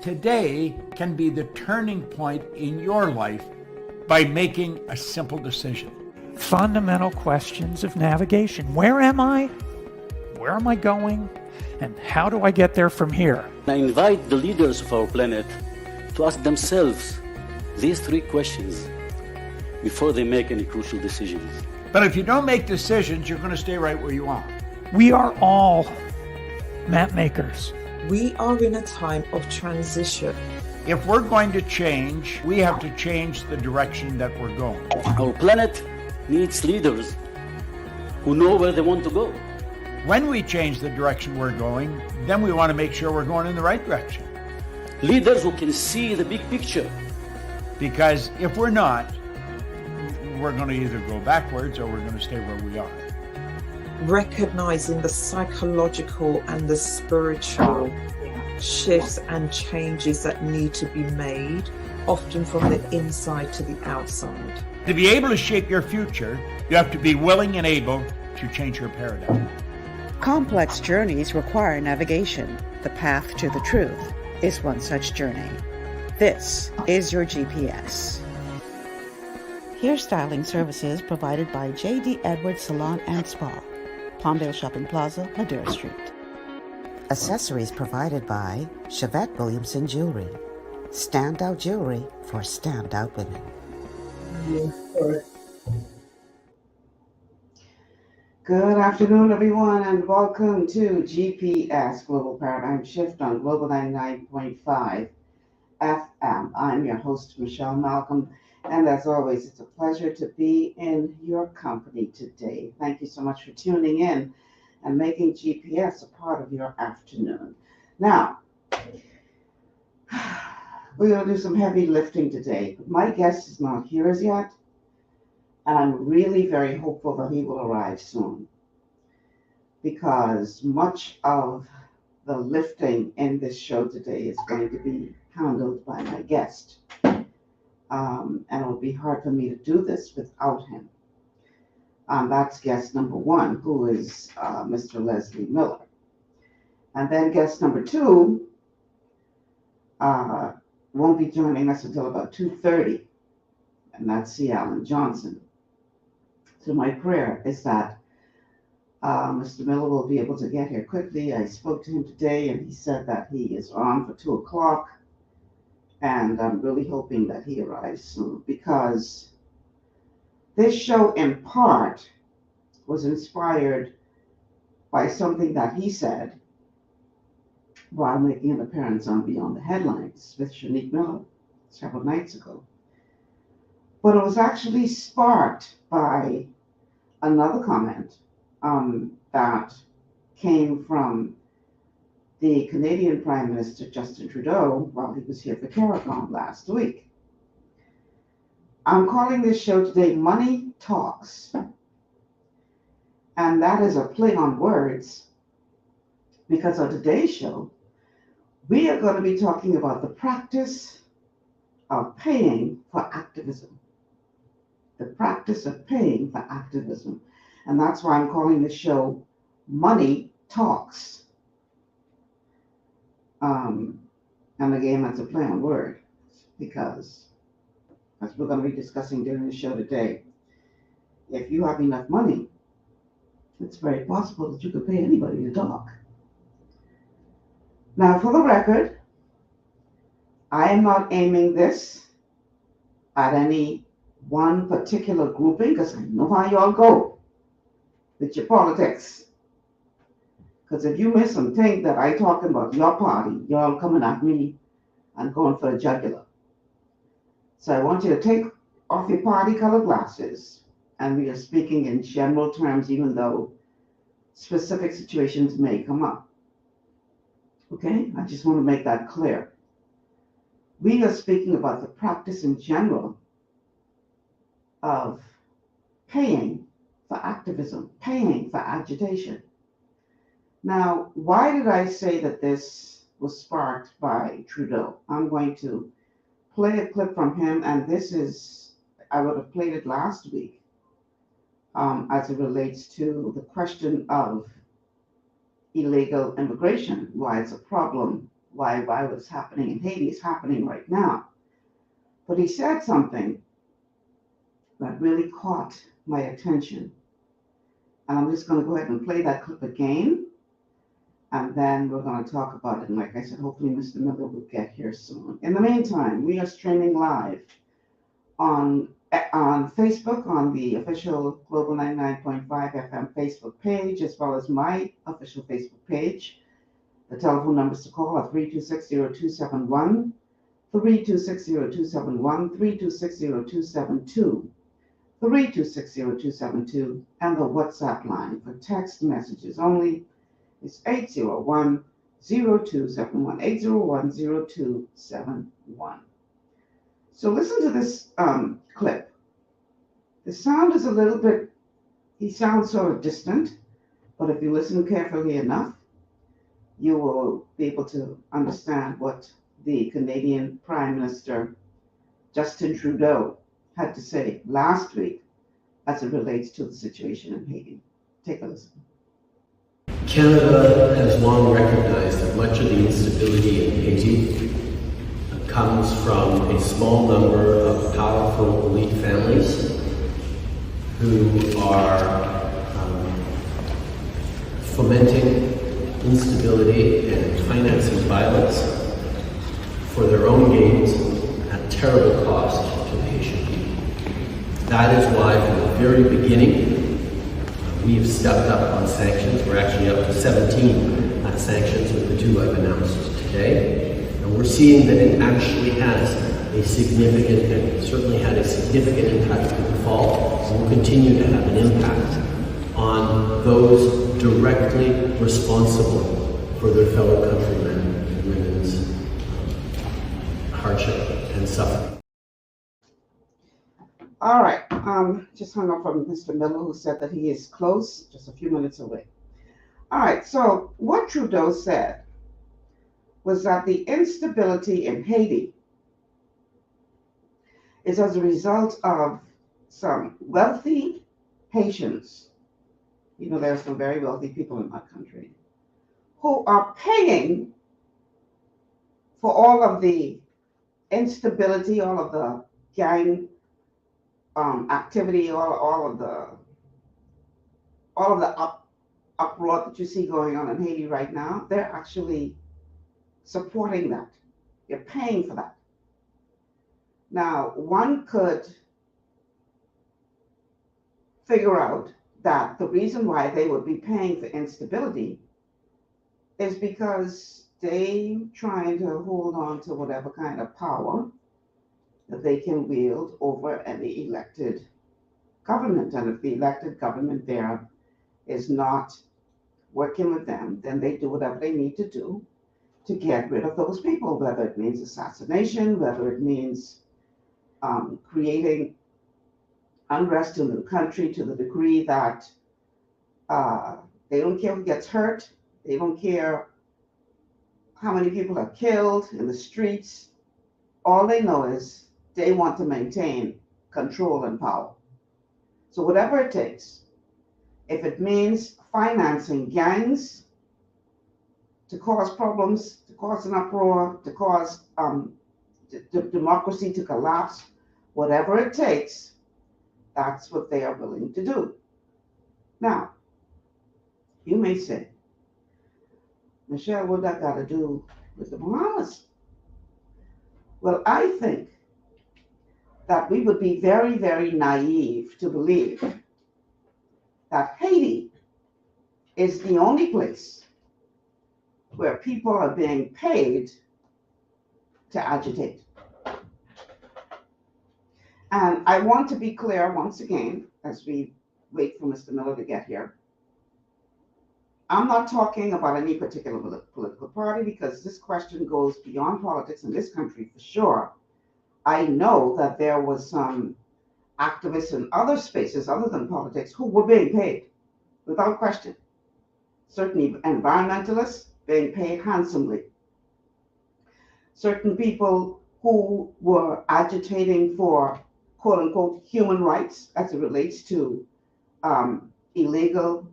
Today can be the turning point in your life by making a simple decision. Fundamental questions of navigation. Where am I? Where am I going? And how do I get there from here? I invite the leaders of our planet to ask themselves these three questions before they make any crucial decisions. But if you don't make decisions, you're going to stay right where you are. We are all map makers. We are in a time of transition. If we're going to change, we have to change the direction that we're going. Our planet needs leaders who know where they want to go. When we change the direction we're going, then we want to make sure we're going in the right direction. Leaders who can see the big picture. Because if we're not, we're going to either go backwards or we're going to stay where we are. Recognizing the psychological and the spiritual shifts and changes that need to be made, often from the inside to the outside. To be able to shape your future, you have to be willing and able to change your paradigm. Complex journeys require navigation. The path to the truth is one such journey. This is your GPS. Hairstyling services provided by J.D. Edwards Salon and Spa, Palmdale Shopping Plaza, Madera Street. Accessories provided by Chevette Williamson Jewelry. Standout jewelry for standout women. Good afternoon, everyone, and welcome to GPS Global Paradigm Shift on Global 99.5 FM. I'm your host, Michelle Malcolm, and as always, it's a pleasure to be in your company today. Thank you so much for tuning in and making GPS a part of your afternoon. Now, we're going to do some heavy lifting today. My guest is not here as yet, and I'm really very hopeful that he will arrive soon, because much of the lifting in this show today is going to be handled by my guest. And it will be hard for me to do this without him. That's guest number one, who is Mr. Leslie Miller. And then guest number two won't be joining us until about 2:30, and that's C. Alan Johnson. So my prayer is that Mr. Miller will be able to get here quickly. I spoke to him today, and he said that he is on for 2 o'clock. And I'm really hoping that he arrives soon, because this show in part was inspired by something that he said while making an appearance on Beyond the Headlines with Shanique Miller several nights ago. But it was actually sparked by another comment that came from the Canadian Prime Minister Justin Trudeau while he was here for CARICOM last week. I'm calling this show today Money Talks. And that is a play on words, because on today's show, we are going to be talking about the practice of paying for activism. The practice of paying for activism. And that's why I'm calling this show Money Talks. And again, that's a play on word, because as we're going to be discussing during the show today, if you have enough money, it's very possible that you could pay anybody to talk. Now, for the record, I am not aiming this at any one particular grouping, because I know how y'all go with your politics. Because if you miss and think that I talking about your party, y'all coming at me and going for a jugular. So I want you to take off your party-colored glasses, and we are speaking in general terms, even though specific situations may come up. Okay? I just want to make that clear. We are speaking about the practice in general of paying for activism, paying for agitation. Now, why did I say that this was sparked by Trudeau? I'm going to play a clip from him, and this is, I would have played it last week, as it relates to the question of illegal immigration, why it's a problem why what's happening in Haiti is happening right now. But he said something that really caught my attention. And I'm just going to go ahead and play that clip again. And then we're going to talk about it. And like I said, hopefully Mr. Miller will get here soon. In the meantime, we are streaming live on Facebook, on the official Global 99.5 FM Facebook page, as well as my official Facebook page. The telephone numbers to call are 326-0271, 326-0271, 326-0272, 326-0272, and the WhatsApp line for text messages only is 801-0271, 801-0271. So listen to this clip. The sound is a little bit, he sounds sort of distant, but if you listen carefully enough, you will be able to understand what the Canadian Prime Minister Justin Trudeau had to say last week as it relates to the situation in Haiti. Take a listen. Canada has long recognized that much of the instability in Haiti comes from a small number of powerful elite families who are fomenting instability and financing violence for their own gains at terrible cost to the Haitian people. That is why from the very beginning we have stepped up on sanctions. We're actually up to 17 sanctions with the 2 I've announced today. And we're seeing that it actually has a significant, and certainly had a significant impact in the fall, and will continue to have an impact on those directly responsible for their fellow countrymen and women's hardship and suffering. All right, just hung up from Mr. Miller, who said that he is close, just a few minutes away. All right, so what Trudeau said was that the instability in Haiti is as a result of some wealthy Haitians. You know, there are some very wealthy people in my country who are paying for all of the instability, all of the gang activity, all of the uproar that you see going on in Haiti right now. They're actually supporting that. You're paying for that. Now, one could figure out that the reason why they would be paying for instability is because they trying to hold on to whatever kind of power that they can wield over any elected government. And if the elected government there is not working with them, then they do whatever they need to do to get rid of those people, whether it means assassination, whether it means creating unrest in the country to the degree that they don't care who gets hurt, they don't care how many people are killed in the streets. All they know is they want to maintain control and power. So whatever it takes, if it means financing gangs to cause problems, to cause an uproar, to cause democracy to collapse, whatever it takes, that's what they are willing to do. Now, you may say, Michelle, what that got to do with the Bahamas? Well, I think that we would be very, very naive to believe that Haiti is the only place where people are being paid to agitate. And I want to be clear once again, as we wait for Mr. Miller to get here. I'm not talking about any particular political party, because this question goes beyond politics in this country for sure. I know that there was some activists in other spaces other than politics who were being paid, without question. Certain environmentalists being paid handsomely. Certain people who were agitating for quote unquote human rights as it relates to illegal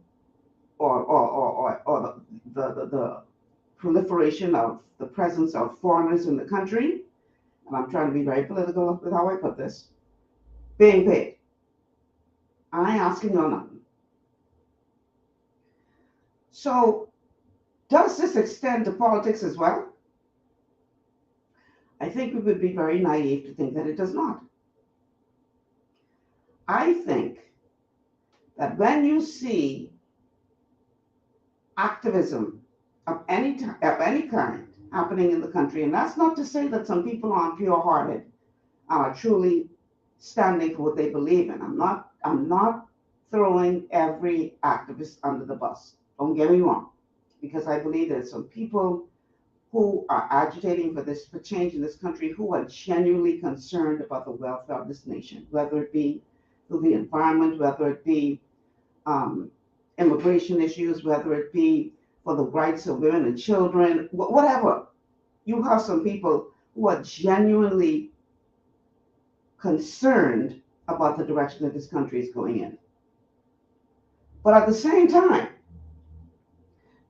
or the proliferation of the presence of foreigners in the country, and I'm trying to be very political with how I put this, being paid. I ain't asking no nothing. So, does this extend to politics as well? I think we would be very naive to think that it does not. I think that when you see activism of any kind happening in the country, and that's not to say that some people aren't pure-hearted, are truly standing for what they believe in. I'm not throwing every activist under the bus. Don't get me wrong, because I believe there's some people who are agitating for change in this country, who are genuinely concerned about the welfare of this nation, whether it be through the environment, whether it be immigration issues, whether it be for the rights of women and children, whatever. You have some people who are genuinely concerned about the direction that this country is going in. But at the same time,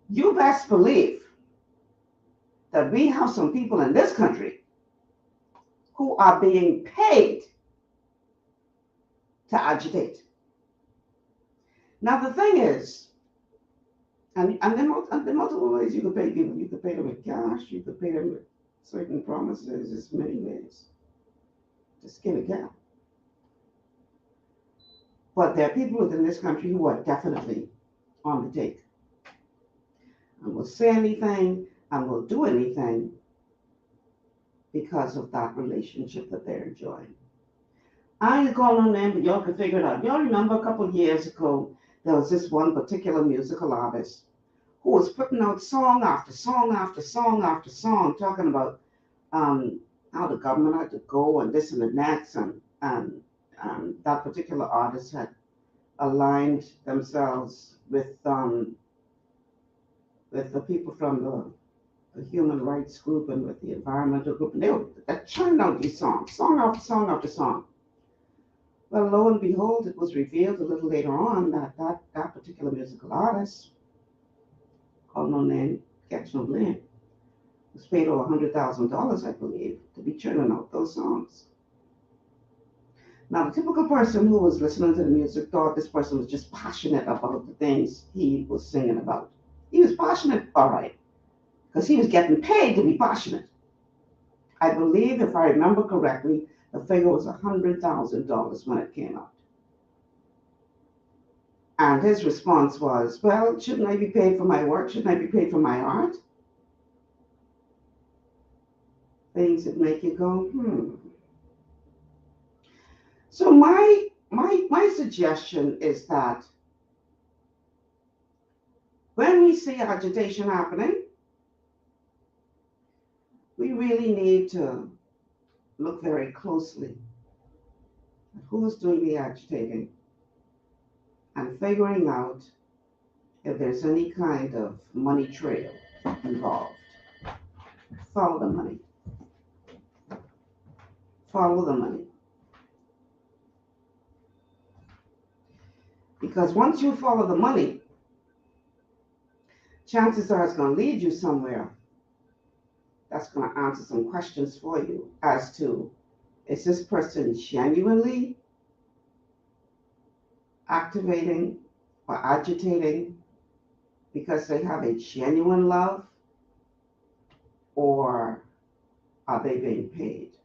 you best believe that we have some people in this country who are being paid to agitate. Now the thing is, and there are multiple ways you can pay people. You can pay them with cash, you can pay them with certain promises. There's many ways to skin a cat. But there are people within this country who are definitely on the take and will say anything and will do anything because of that relationship that they're enjoying. I ain't calling on them, but y'all can figure it out. Y'all remember a couple of years ago, there was this one particular musical artist who was putting out song after song after song after song, talking about how the government had to go and this and the next, and that particular artist had aligned themselves with the people from the human rights group and with the environmental group, and they were churning out these songs, song after song after song. Well, lo and behold, it was revealed a little later on that particular musical artist, called no name, catch no blame, was paid over $100,000, I believe, to be churning out those songs. Now, the typical person who was listening to the music thought this person was just passionate about the things he was singing about. He was passionate, all right, because he was getting paid to be passionate. I believe, if I remember correctly, the figure was $100,000 when it came out. And his response was, well, shouldn't I be paid for my work? Shouldn't I be paid for my art? Things that make you go, So my suggestion is that when we see agitation happening, we really need to look very closely at who's doing the agitating and figuring out if there's any kind of money trail involved. Follow the money. Follow the money. Because once you follow the money, chances are it's going to lead you somewhere that's going to answer some questions for you as to, is this person genuinely activating or agitating because they have a genuine love, or are they being paid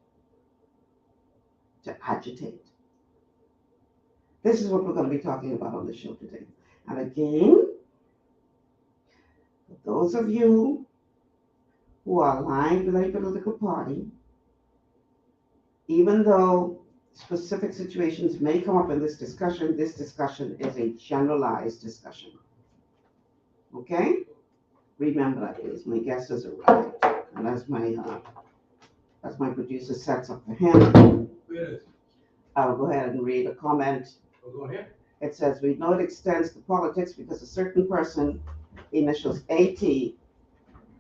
to agitate? This is what we're going to be talking about on the show today. And again, for those of you who are aligned with a political party, even though specific situations may come up in this discussion is a generalized discussion. Okay? Remember that, please. My guest has arrived. And as my producer sets up for him, I'll go ahead and read a comment. Go ahead. It says, we know it extends to politics because a certain person, initials AT,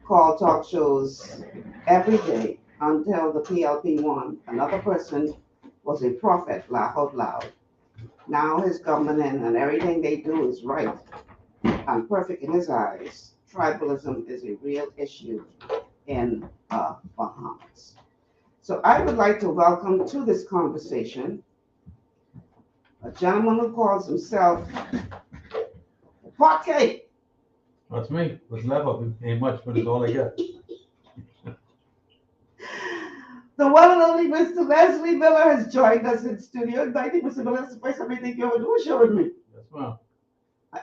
called talk shows every day until the PLP won. Another person was a prophet, laugh out loud. Now his government and everything they do is right and perfect in his eyes. tribalism is a real issue in Bahamas. So I would like to welcome to this conversation a gentleman who calls himself Parquet. That's me. What's never ain't much, but it's all I get. The one and only Mr. Leslie Miller has joined us in studio. I think Mr. Miller, this is the first time I think you ever do a show with me. Yes, ma'am.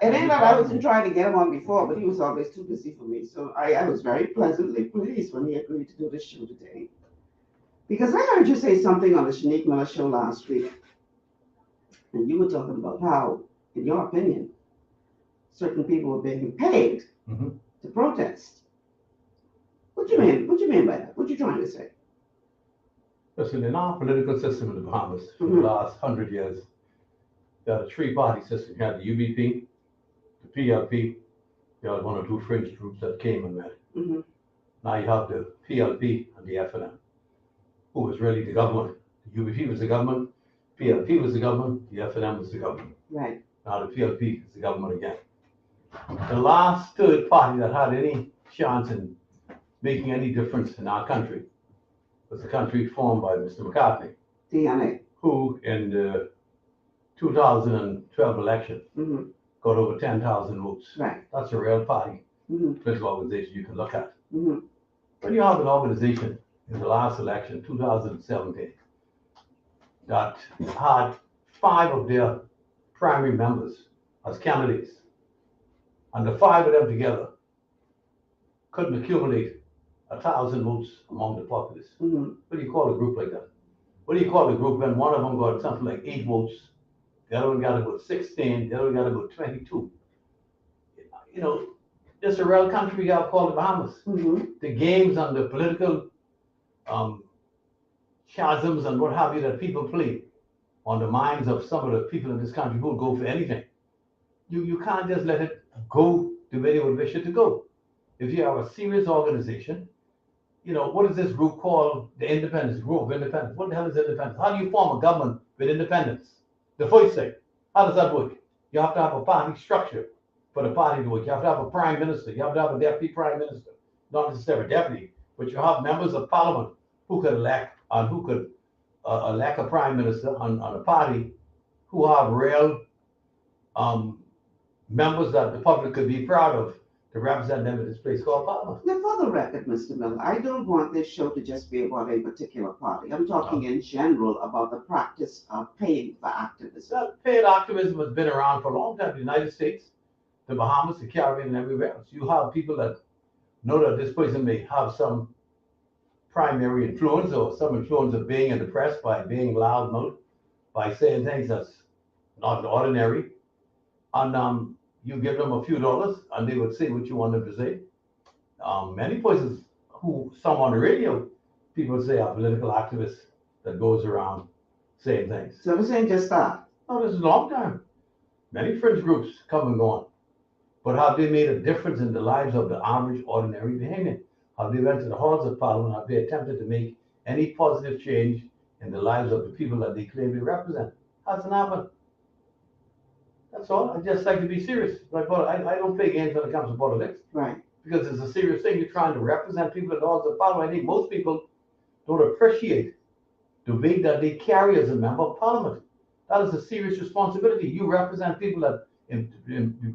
It ain't that I wasn't trying to get him on before, but he was always too busy for me. So I was very pleasantly pleased when he agreed to do this show today. Because I heard you say something on the Shanique Miller show last week. And you were talking about how, in your opinion, certain people were being paid to protest. What do you mean? What do you mean by that? What you trying to say? Listen, in our political system in the Bahamas for the last 100 years, you had a three-party system. You had the UBP, the PLP, you had one or two fringe groups that came and met. Now you have the PLP and the FNM, who was really the government. The UBP was the government, PLP was the government, the FNM was the government. Right. Now the PLP is the government again. The last third party that had any chance in making any difference in our country was the country formed by Mr. McCartney, DNA. who in the 2012 election got over 10,000 votes. Right. That's a real party, political organization you can look at. Mm-hmm. When you have an organization in the last election, 2017, that had 5 of their primary members as candidates, and the 5 of them together couldn't accumulate 1,000 votes among the populace. What do you call a group like that? What do you call a group when one of them got something like 8 votes, the other one got about 16, the other one got about 22? You know, it's a real country we got called the Bahamas. The games and the political chasms and what have you that people play on the minds of some of the people in this country who will go for anything. You can't just let it go the way they would wish it to go. If you have a serious organization, you know, what is this group called? The Independence, Group of Independence. What the hell is independence? How do you form a government with independence? The first thing, how does that work? You have to have a party structure for the party to work. You have to have a prime minister. You have to have a deputy prime minister. Not necessarily deputy, but you have members of parliament who could elect and who could elect a prime minister on a party who have real members that the public could be proud of to represent them in this place called Parliament. Now, for the record, Mr. Miller, I don't want this show to just be about a particular party. I'm talking in general about the practice of paying for activism. That paid activism has been around for a long time in the United States, the Bahamas, the Caribbean, and everywhere else. You have people that know that this person may have some primary influence or some influence of being in the press by being loudmouth, by saying things that's not ordinary. And you give them a few dollars and they would say what you want them to say. Many places some on the radio, people say are political activists that goes around saying things. So we're saying just that. Oh, this is a long time. Many fringe groups come and gone. But have they made a difference in the lives of the average, ordinary Bahamian? Have they went to the halls of Parliament? Have they attempted to make any positive change in the lives of the people that they claim they represent? Hasn't happened. That's all. I just like to be serious. I don't play games when it comes to politics. Right. Because it's a serious thing. You're trying to represent people at the halls of Parliament. I think most people don't appreciate the weight that they carry as a member of Parliament. That is a serious responsibility. You represent people that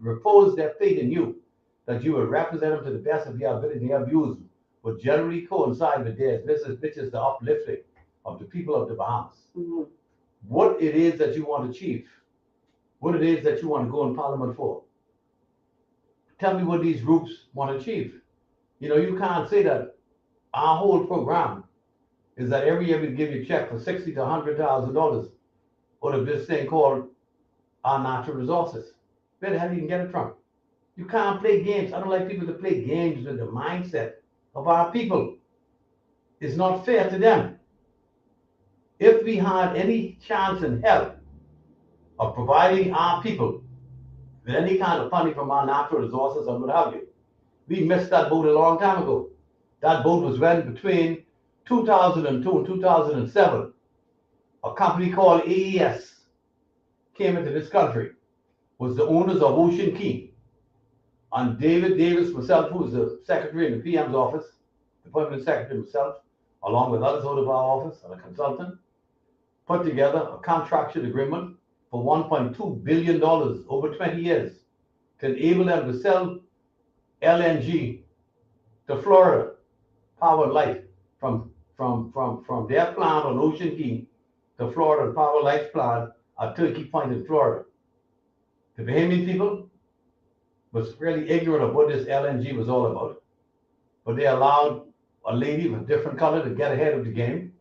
repose their faith in you, that you will represent them to the best of your ability. Their views would generally coincide with theirs. Which is the uplifting of the people of the Bahamas. What it is that you want to achieve, what it is that you want to go in Parliament for. Tell me what these groups want to achieve. You know, you can't say that our whole program is that every year we give you a check for $60,000 to $100,000 out of this thing called our natural resources. Where the hell you can get it from? You can't play games. I don't like people to play games with the mindset of our people. It's not fair to them. If we had any chance in hell of providing our people with any kind of funding from our natural resources and what have you, we missed that boat a long time ago. That boat was when between 2002 and 2007, a company called AES came into this country, was the owners of Ocean Key. And David Davis himself, who was the secretary in the PM's office, the permanent secretary himself, along with others out of our office and a consultant, put together a contractual agreement for $1.2 billion over 20 years to enable them to sell LNG to Florida, Power and Light, from their plant on Ocean Key to Florida, Power and Light's plant at Turkey Point in Florida. The Bahamian people was really ignorant of what this LNG was all about, but they allowed a lady with a different color to get ahead of the game,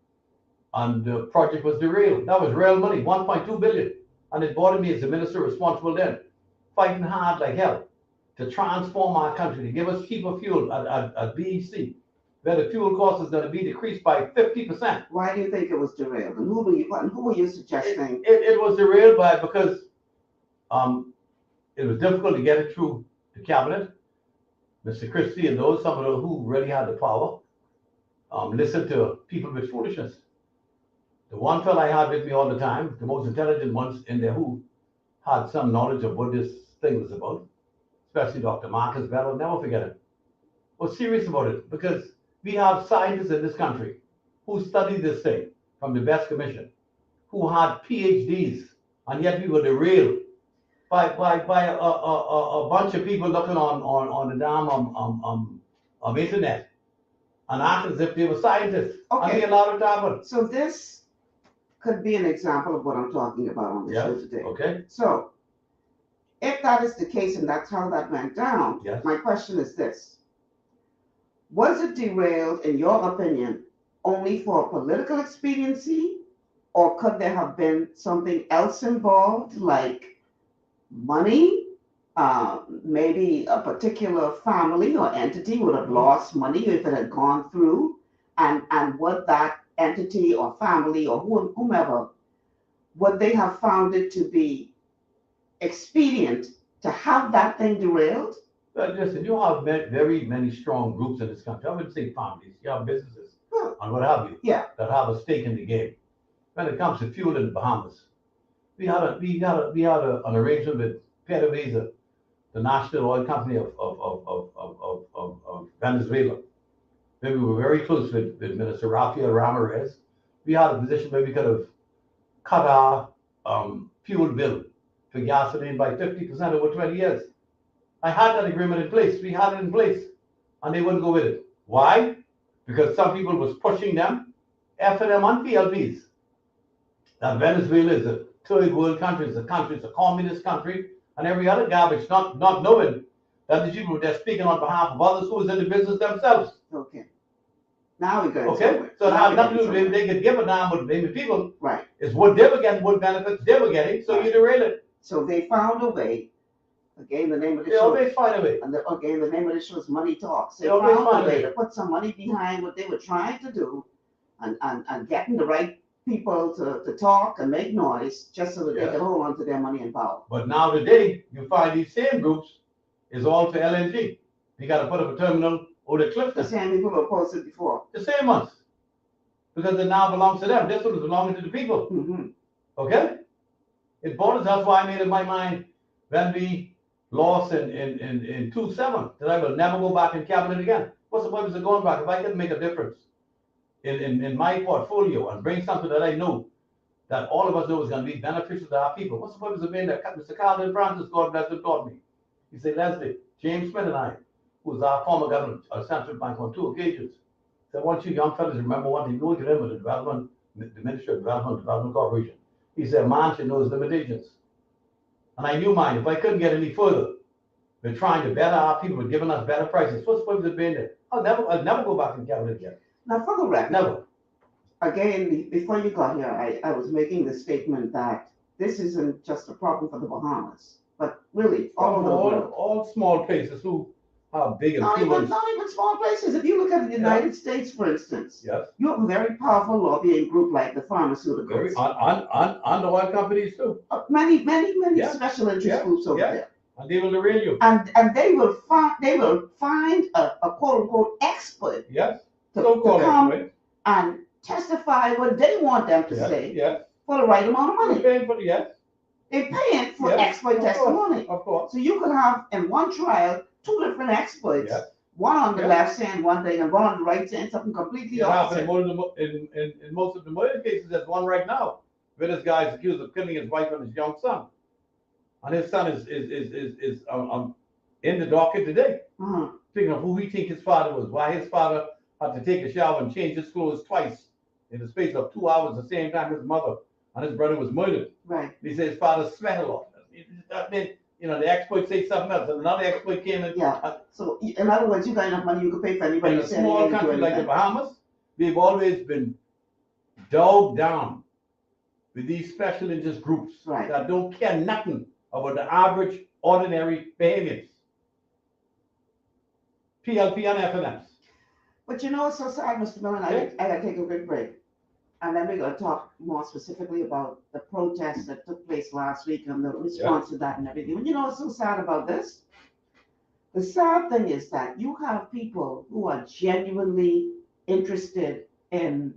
and the project was derailed. That was real money, 1.2 billion, and it bothered me as the minister responsible then, fighting hard like hell to transform our country, to give us cheaper fuel at BEC, where the fuel cost is going to be decreased by 50%. Why do you think it was derailed? And who were you suggesting? It was derailed because it was difficult to get it through the cabinet. Mr. Christie and those, some of those who really had the power, listened to people with foolishness. The one fellow I had with me all the time, the most intelligent ones in there who had some knowledge of what this thing was about, especially Dr. Marcus Bell, I'll never forget it, was serious about it, because we have scientists in this country who studied this thing from the best commission, who had PhDs, and yet we were derailed by a bunch of people looking on the damn internet and acting as if they were scientists. Okay. And they allowed it to happen. So this could be an example of what I'm talking about on the show today. Okay. So if that is the case and that's how that went down, Yes. my question is this. Was it derailed, in your opinion, only for political expediency, or could there have been something else involved, like money? Maybe a particular family or entity would have lost money if it had gone through, and would that entity or family or whomever, would they have found it to be expedient to have that thing derailed? But listen, you have very many strong groups in this country. I wouldn't say families. You have businesses and what have you, Yeah. that have a stake in the game. When it comes to fuel in the Bahamas, we had an arrangement with PDVSA, the national oil company of Venezuela, where we were very close with Minister Rafael Ramirez. We had a position where we could have cut our fuel bill for gasoline by 50% over 20 years. I had that agreement in place. We had it in place, and they wouldn't go with it. Why? Because some people was pushing them, FNM on PLPs. That Venezuela is a third world country, it's a communist country, and every other garbage, not knowing that these people were speaking on behalf of others who was in the business themselves. Okay. Now we're going Okay? somewhere. So it Now had we're nothing to going do with somewhere. they could give a damn what the people. Right. It's what they were getting, what benefits they were getting, so you derail it. So they found a way. Again, the name of the They show. always find a way. And again, the name of the show is Money Talks. They They always found find a a way way. to put some money behind what they were trying to do, and getting the right people to talk and make noise, just so that they Yes. could hold on to their money and power. But now today, you find these same groups is all for LNG. You got to put up a terminal over the The Clifton. same people who opposed it before. The same ones. Because it now belongs to them. This one is belonging to the people. Mm-hmm. Okay? It borders. That's why I made in my mind when we lost in 2007 that I will never go back in cabinet again. What's the purpose of going back if I can make a difference in my portfolio and bring something that I know that all of us know is going to be beneficial to our people? What's the purpose of being there? Mr. Carlton Francis, God bless him, taught me. He said, Leslie, James Smith and I, who was our former governor of Central Bank on 2 occasions, said, I want you young fellas to remember one thing, you know, you remember the Ministry of Development Corporation. He said, a man should know his limitations. And I knew mine. If I couldn't get any further, we're trying to better our people, we're giving us better prices. What's the purpose of being there? I'll never go back in cabinet again. Now, for the record, Never. again, before you got here, I was making the statement that this isn't just a problem for the Bahamas, but really all over the world. All small places who have big Not influence. even small places. If you look at the United States, for instance, Yes. you have a very powerful lobbying group like the pharmaceuticals. Very, on the oil companies too. Many Yeah. special interest Yeah. groups over Yeah. there. And they will derail you. And they will find a quote unquote expert Yes. to So-called come expert. and testify what they want them to Yes. say Yes. for the right amount of money. Okay, but yes. They're paying for Yes. expert Of course. testimony. Of course. So you could have in one trial two different experts. Yeah. One on the Yeah. left saying one thing and one on the right saying something completely It happened opposite. in most of the murder cases. There's one right now where this guy is accused of killing his wife and his young son, and his son is in the docket today. Mhm. Speaking of who we think his father was, why his father had to take a shower and change his clothes twice in the space of 2 hours, the same time his mother and his brother was murdered. Right. He said his father sweat a lot. That meant, the expert said something else, and another expert came in. Yeah. So in other words, you got enough money you can pay for anybody In to a say small anything to country like the anything. Bahamas, they've always been dog down with these special interest groups Right. that don't care nothing about the average, ordinary behaviors. PLP and FNMs. But you know what's so sad, Mr. Miller? Yeah. I gotta take a quick break. And then we're gonna talk more specifically about the protests that took place last week and the response to that and everything. But you know what's so sad about this? The sad thing is that you have people who are genuinely interested in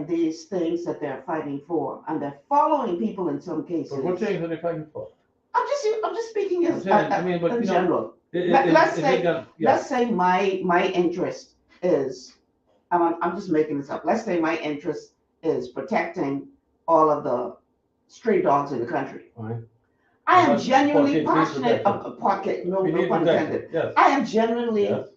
these things that they're fighting for, and they're following people in some cases. But what things are they fighting for? I'm just speaking as I mean, but in you know, general. Let's say my interest is, I'm just making this up. Let's say my interest is protecting all of the stray dogs in the country. Right. I am But genuinely Parkgate needs passionate protection. about Parkgate. No We need pun protection. intended. Yes. I am genuinely Yes.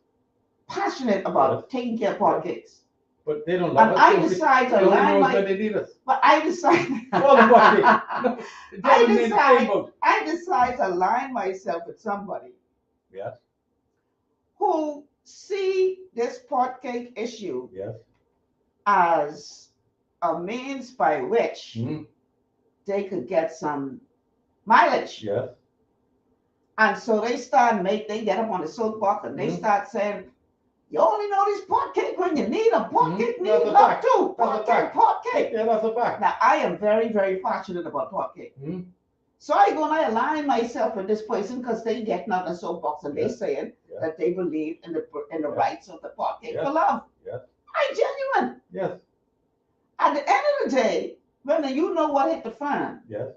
passionate about taking care of Parkgates. But they don't love And us. I They decide to only align know my, when they need us. but I decide. Call them Parkgate. No, it I doesn't mean the same decide. boat. I decide to align myself with somebody Yes. who see this Parkgate issue Yes. as a means by which Mhm. they could get some mileage. Yes. And so they get up on the soapbox and they Mhm. start saying, you only know this Parkgate when you need a Parkgate, Mhm. need That's a love fact. too. That's a Parkgate, fact. Parkgate. Yeah, that's a fact. Now, I am very, very passionate about Parkgate. Mhm. So I gonna align myself with this person because they getting on the soapbox and they Yes. saying Yes. that they believe in the Yes. rights of the Parkgate Yes. for love. Yes. I genuine. Yes. At the end of the day, when you know what hit the fan, Yes.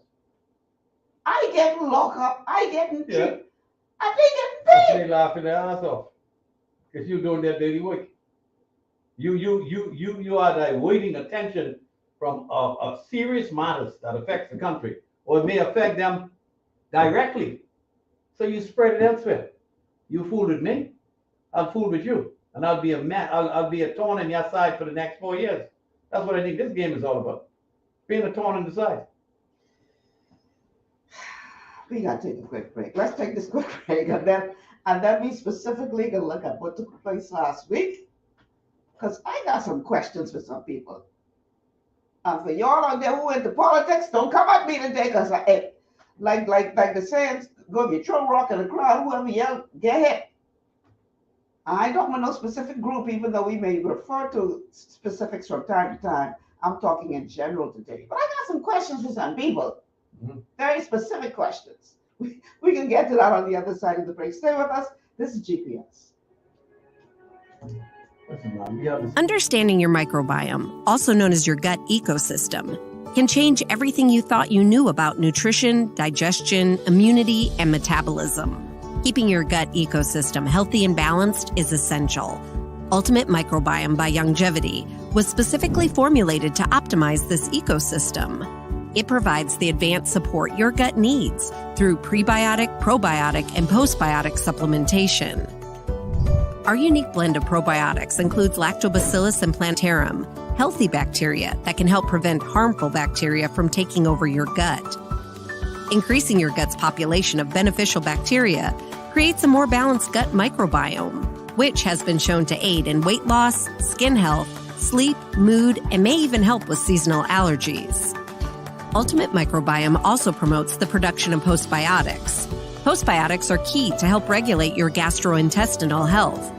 I getting locked up, I getting cheap, Yeah. and they getting paid. They laughing their ass off because you're doing their daily work. You are diverting attention from serious matters that affects the country, or it may affect them directly. So you spread it elsewhere. You fool with me, I'll fool with you, and I'll be I'll be a thorn in your side for the next 4 years. That's what I think this game is all about, being a thorn in the side. We gotta take a quick break. Let's take this quick break, and then we specifically gonna look at what took place last week, because I got some questions for some people. And for y'all out there who into politics, don't come at me today, because like the saying, go if you throw a rock in the crowd, whoever yell, get hit. I don't want no specific group, even though we may refer to specifics from time to time. I'm talking in general today. But I got some questions for some people. Mhm. Very specific questions. We can get to that on the other side of the break. Stay with us. This is GPS. Listen, man, we have this. Understanding your microbiome, also known as your gut ecosystem, can change everything you thought you knew about nutrition, digestion, immunity, and metabolism. Keeping your gut ecosystem healthy and balanced is essential. Ultimate Microbiome by Longevity was specifically formulated to optimize this ecosystem. It provides the advanced support your gut needs through prebiotic, probiotic, and postbiotic supplementation. Our unique blend of probiotics includes Lactobacillus and Plantarum, healthy bacteria that can help prevent harmful bacteria from taking over your gut. Increasing your gut's population of beneficial bacteria creates a more balanced gut microbiome, which has been shown to aid in weight loss, skin health, sleep, mood, and may even help with seasonal allergies. Ultimate Microbiome also promotes the production of postbiotics. Postbiotics are key to help regulate your gastrointestinal health.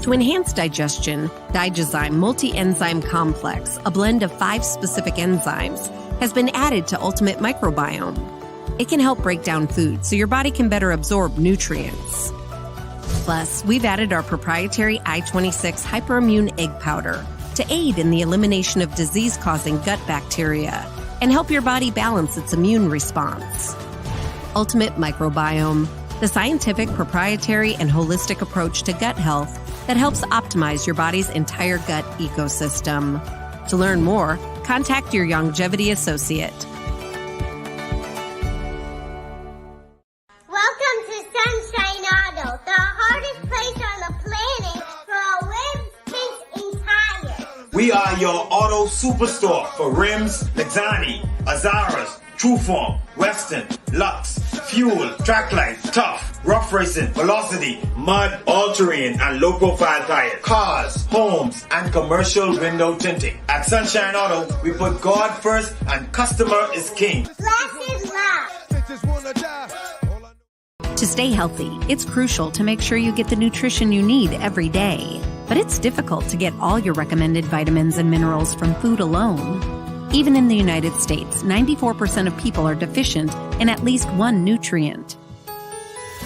To enhance digestion, Digizyme Multi-Enzyme Complex, a blend of 5 specific enzymes, has been added to Ultimate Microbiome. It can help break down food so your body can better absorb nutrients. Plus, we've added our proprietary I-26 hyperimmune egg powder to aid in the elimination of disease-causing gut bacteria and help your body balance its immune response. Ultimate Microbiome, the scientific, proprietary, and holistic approach to gut health that helps optimize your body's entire gut ecosystem. To learn more, contact your longevity associate. Welcome to Sunshine Auto, the hardest place on the planet for a rims, tints, and tires. We are your auto superstore for rims, Lexani, Azaras, Trueform, Weston, Lux, Fuel, Trackline, Tough, Rough Racing, Velocity, Mud, All-Terrain, and low-profile tires, cars, homes, and commercial window tinting. At Sunshine Auto, we put God first and customer is king. Less is love. To stay healthy, it's crucial to make sure you get the nutrition you need every day. But it's difficult to get all your recommended vitamins and minerals from food alone. Even in the United States, 94% of people are deficient in at least one nutrient.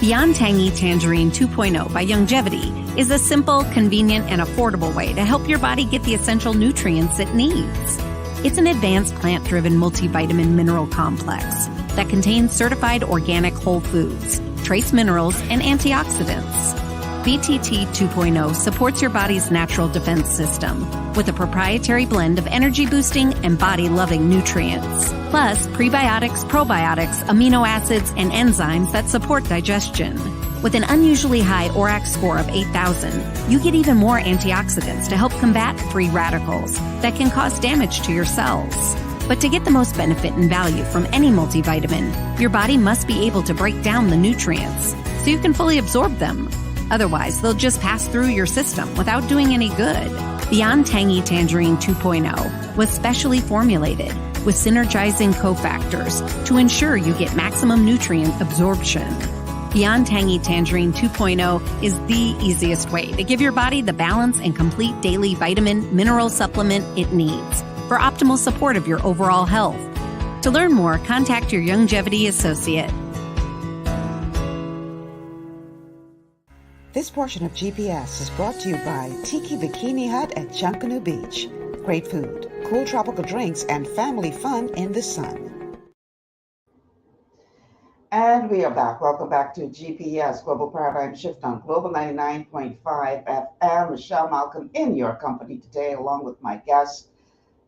Beyond Tangy Tangerine 2.0 by Longevity is a simple, convenient, and affordable way to help your body get the essential nutrients it needs. It's an advanced plant-driven multivitamin mineral complex that contains certified organic whole foods, trace minerals, and antioxidants. BTT 2.0 supports your body's natural defense system with a proprietary blend of energy-boosting and body-loving nutrients, plus prebiotics, probiotics, amino acids, and enzymes that support digestion. With an unusually high ORAC score of 8,000, you get even more antioxidants to help combat free radicals that can cause damage to your cells. But to get the most benefit and value from any multivitamin, your body must be able to break down the nutrients so you can fully absorb them. Otherwise, they'll just pass through your system without doing any good. Beyond Tangy Tangerine 2.0 was specially formulated with synergizing cofactors to ensure you get maximum nutrient absorption. Beyond Tangy Tangerine 2.0 is the easiest way to give your body the balance and complete daily vitamin mineral supplement it needs for optimal support of your overall health. To learn more, contact your longevity associate. This portion of GPS is brought to you by Tiki Bikini Hut at Junkanoo Beach. Great food, cool tropical drinks, and family fun in the sun. And we are back. Welcome back to GPS, Global Paradigm Shift on Global 99.5 FM. Michelle Malcolm in your company today, along with my guest,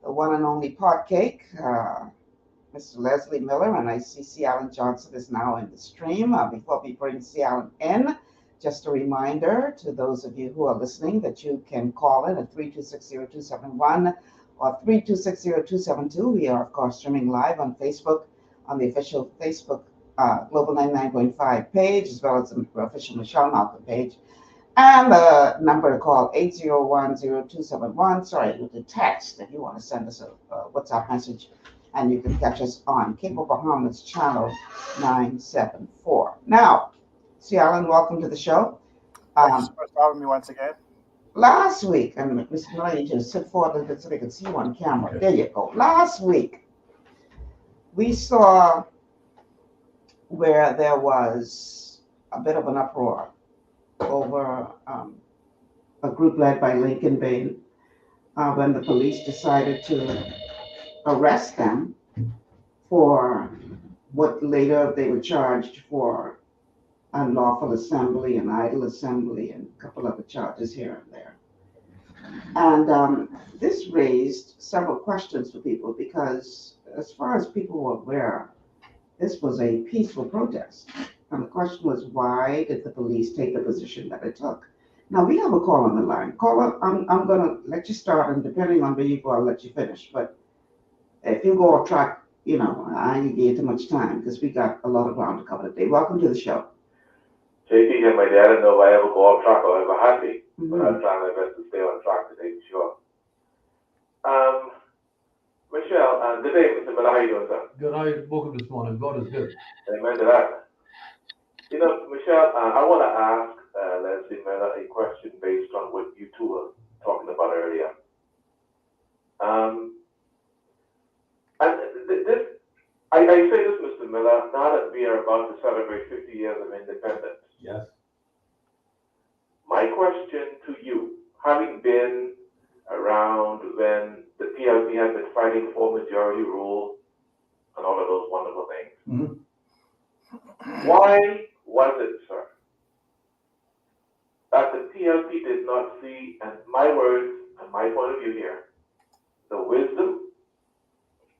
the one and only pot cake, Mr. Leslie Miller, and I see C. Alan Johnson is now in the stream. Before we bring C. Alan in, just a reminder to those of you who are listening that you can call in at 3260271 or 3260272. We are, of course, streaming live on Facebook, on the official Facebook Global 99.5 page, as well as the official Michelle Malcolm page. And the number to call, 801-0271. Sorry, with the text if you want to send us a WhatsApp message. And you can catch us on Cable Bahamas channel 974. Now, C. Alan, welcome to the show. Thanks for having me once again. Last week, and Mr. Miller, you just sit forward a little bit so they can see you on camera. There you go. Last week, we saw where there was a bit of an uproar over a group led by Lincoln Bain when the police decided to arrest them for what later they were charged for unlawful assembly and idle assembly and a couple other charges here and there. And this raised several questions for people because as far as people were aware, this was a peaceful protest. And the question was, why did the police take the position that it took? Now, we have a call on the line. Caller, I'm going to let you start, and depending on where you go, I'll let you finish. But if you go off track, I ain't give you too much time because we got a lot of ground to cover today. Welcome to the show. JP and my dad, I don't know if I ever go off track or ever happy, but I'll try my best to stay on track today for sure. Michelle, good day, Mr. Miller. How you doing, sir? Good. How you woke up this morning? God is good. Amen to that. Michelle, I want to ask Leslie Miller a question based on what you two were talking about earlier. I say this, Mr. Miller, now that we are about to celebrate 50 years of independence. Yes. My question to you, having been around when the PLP had been fighting for majority rule and all of those wonderful things, why was it, sir, that the PLP did not see, and my words and my point of view here, the wisdom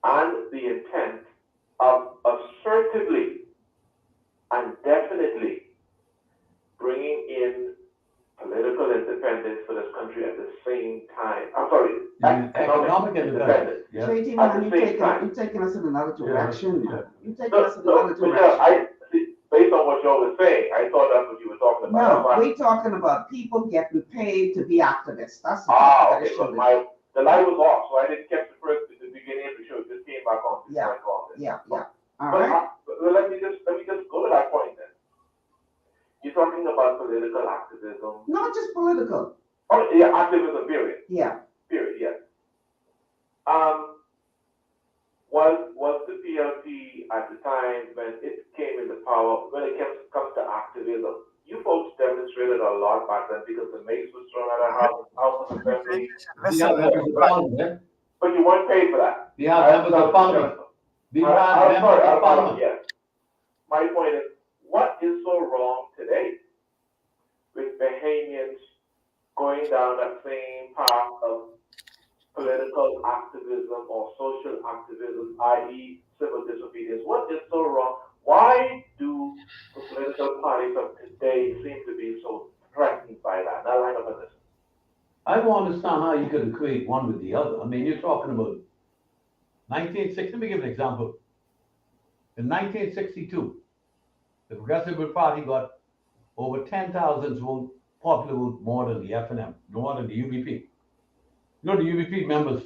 and the intent of assertively and definitely bringing in political independence for this country at the same time? I'm sorry, economic independence. Yeah. JD, At man, the same time. you're taking us in another direction. Yeah. You're taking No, us in no, another Michelle, direction. based on what y'all was saying, I thought that's what you were talking about. That's No, why- we're talking about people getting paid to be activists. That's the topic of okay, the so show. the light was off, so I didn't catch the beginning of the show. It just came back on. Yeah. All But right. let me just go to that point then. You're talking about political activism. Not just political. Oh yeah, activism. Period. Yeah. Period. Yes. Was the PLP at the time when it came into power, when it comes to activism, you folks demonstrated a lot back then because the mace was thrown at our house of assembly. But you weren't paid for that. We have members of parliament. We have members of parliament. Yes. My point is, what is so wrong today with Bahamians going down that same path of political activism or social activism, i.e. civil disobedience? What is so wrong? Why do the political parties of today seem to be so threatened by that? Now line up on this. I don't understand how you could equate one with the other. I mean, you're talking about 1960. Let me give an example. In 1962, the Progressive Party got over 10,000 votes, popular vote more than the FNM, more than the UBP. You know, the UBP members,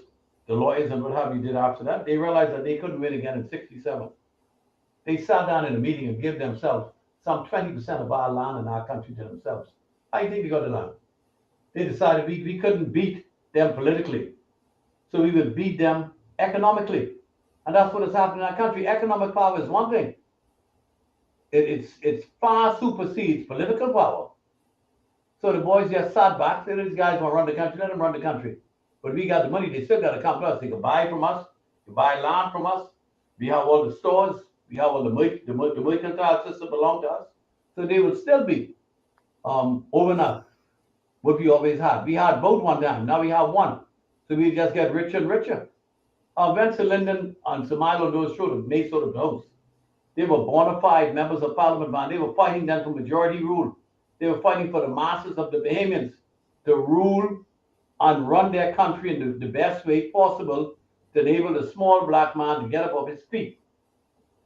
the lawyers and what have you did after that, they realized that they couldn't win again in 67. They sat down in a meeting and gave themselves some 20% of our land and our country to themselves. How do you think they got the land? They decided we couldn't beat them politically, so we would beat them economically. And that's what has happened in our country. Economic power is one thing. It's far supersedes political power. So the boys just sat back, said these guys want to run the country, let them run the country. But we got the money, they still got to come to us. They can buy from us, they buy land from us. We have all the stores, we have all the mercantile system belong to us. So they will still be overnight what we always had. We had both one time, now we have one. So we just get richer and richer. Vincent Linden and Samilo those through the Mace of the House. They were bona fide members of parliament, man. They were fighting then for majority rule. They were fighting for the masses of the Bahamians to rule and run their country in the best way possible to enable the small black man to get up off his feet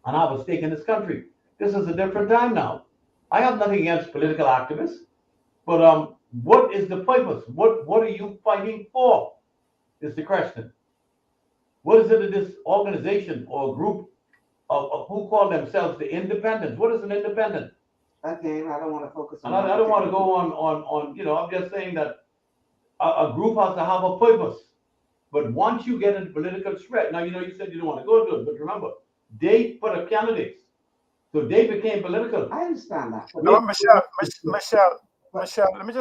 and have a stake in this country. This is a different time now. I have nothing against political activists, but what is the purpose? What are you fighting for? Is the question. What is it that this organization or group of who call themselves the independents? What is an independent? Again, I don't want to focus on. And I don't want to go on. You know, I'm just saying that a group has to have a purpose. But once you get into political threat, now you know you said you don't want to go to it, but remember, they put up candidates, so they became political. I understand that. No, Michelle. Let me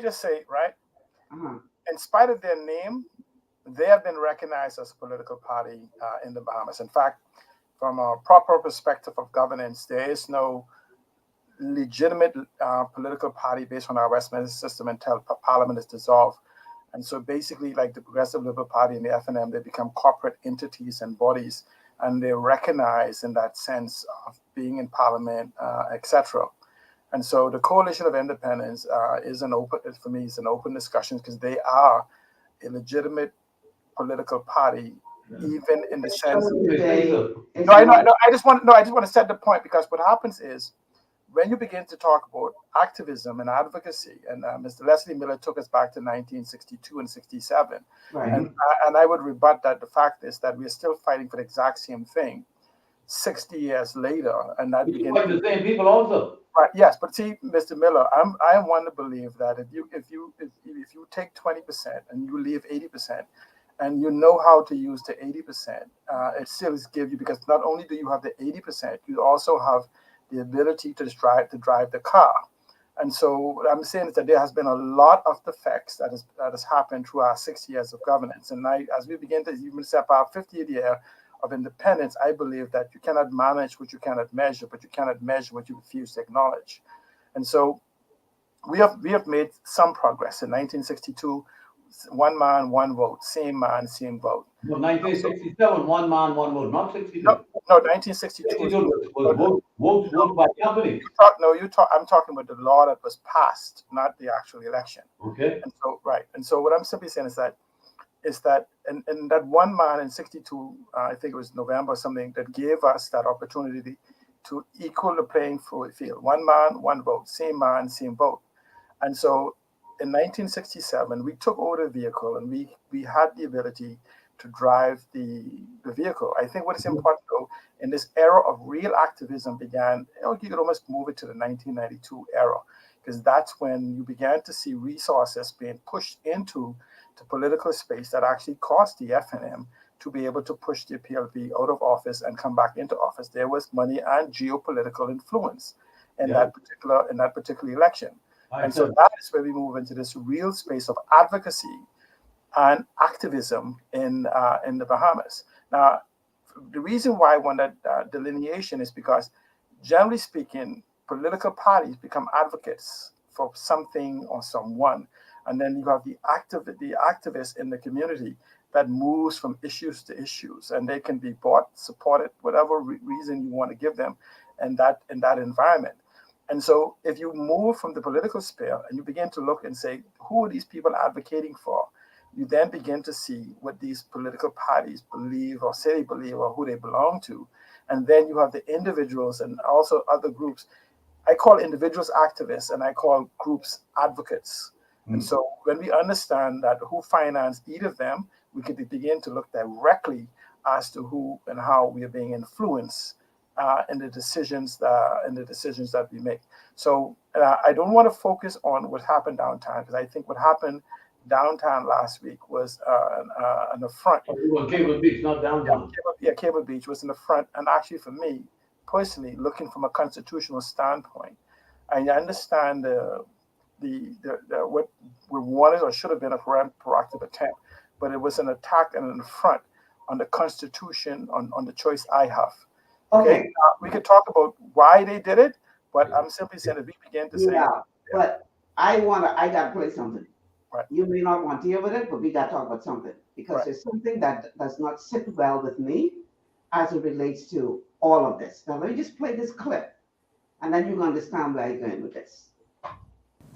just say, right? In spite of their name, they have been recognized as a political party in the Bahamas. In fact, from a proper perspective of governance, there is no legitimate political party based on our Westminster system until Parliament is dissolved. And so basically, like the Progressive Liberal Party and the FNM, they become corporate entities and bodies, and they're recognized in that sense of being in Parliament, etc. And so the Coalition of Independence is an open discussion because they are a legitimate political party, even in the sense. I just want to set the point, because what happens is when you begin to talk about activism and advocacy, and Mr. Leslie Miller took us back to 1962 and 67, right. and I would rebut that the fact is that we're still fighting for the exact same thing 60 years later, and that begins the same people also. Right. Yes, but see, Mr. Miller, I want to believe that if you take 20% and you leave 80%, and you know how to use the 80%, it still gives you, because not only do you have the 80%, you also have the ability to drive the car. And so what I'm saying is that there has been a lot of defects that has happened through our 6 years of governance. And as we begin to even step our 50th year of independence, I believe that you cannot manage what you cannot measure, but you cannot measure what you refuse to acknowledge. And so we have made some progress. In 1962, one man, one vote, same man, same vote. No, 1967, one man, one vote, not 62. No, 1962 was vote by company. I'm talking about the law that was passed, not the actual election. Okay. And so, right. And so what I'm simply saying is that and that one man in 62, I think it was November or something, that gave us that opportunity to equal the playing field. One man, one vote, same man, same vote. And so in 1967, we took over the vehicle and we had the ability to drive the vehicle. I think what is important, though, in this era of real activism began, you could almost move it to the 1992 era, because that's when you began to see resources being pushed into the political space that actually cost the FNM to be able to push the PLP out of office and come back into office. There was money and geopolitical influence in that particular election. And so that is where we move into this real space of advocacy and activism in the Bahamas. Now, the reason why I want that delineation is because, generally speaking, political parties become advocates for something or someone, and then you have the activists in the community that moves from issues to issues, and they can be bought, supported, whatever reason you want to give them, in that environment. And so if you move from the political sphere and you begin to look and say, who are these people advocating for? You then begin to see what these political parties believe or say they believe or who they belong to. And then you have the individuals and also other groups. I call individuals activists and I call groups advocates. And so when we understand that who financed either of them, we could begin to look directly as to who and how we are being influenced in the decisions that we make. So I don't want to focus on what happened downtown, because I think what happened downtown last week was an affront. Cable Beach, not downtown. Cable Beach was an affront, and actually for me personally, looking from a constitutional standpoint, I understand what we wanted or should have been a proactive attempt, but it was an attack and an affront on the Constitution, on the choice I have. Okay, we could talk about why they did it, but I'm simply saying that we began to say. But I gotta play something. Right. You may not want to deal with it, but we gotta talk about something, because there's something that does not sit well with me as it relates to all of this. Now let me just play this clip, and then you'll understand where I'm going with this.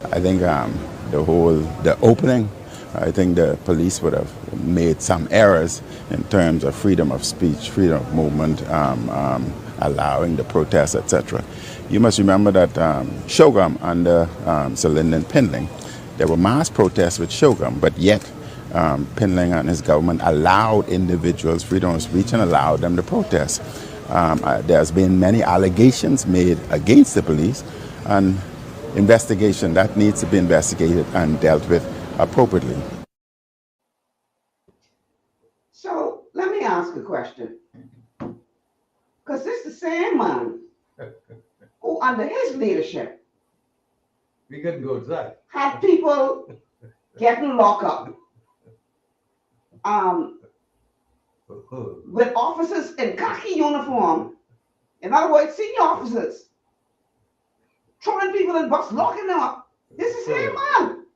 I think the opening, I think the police would have made some errors in terms of freedom of speech, freedom of movement, allowing the protests, etc. You must remember that Shogam under Sir Lyndon Pindling, there were mass protests with Shogam, but yet Pindling and his government allowed individuals freedom of speech and allowed them to protest. There's been many allegations made against the police, and investigation that needs to be investigated and dealt with appropriately. So let me ask a question, because this is the same man who, under his leadership, we can go to that, had people getting locked up with officers in khaki uniform, in other words, senior officers, throwing people in bus, locking them up. This is the same man.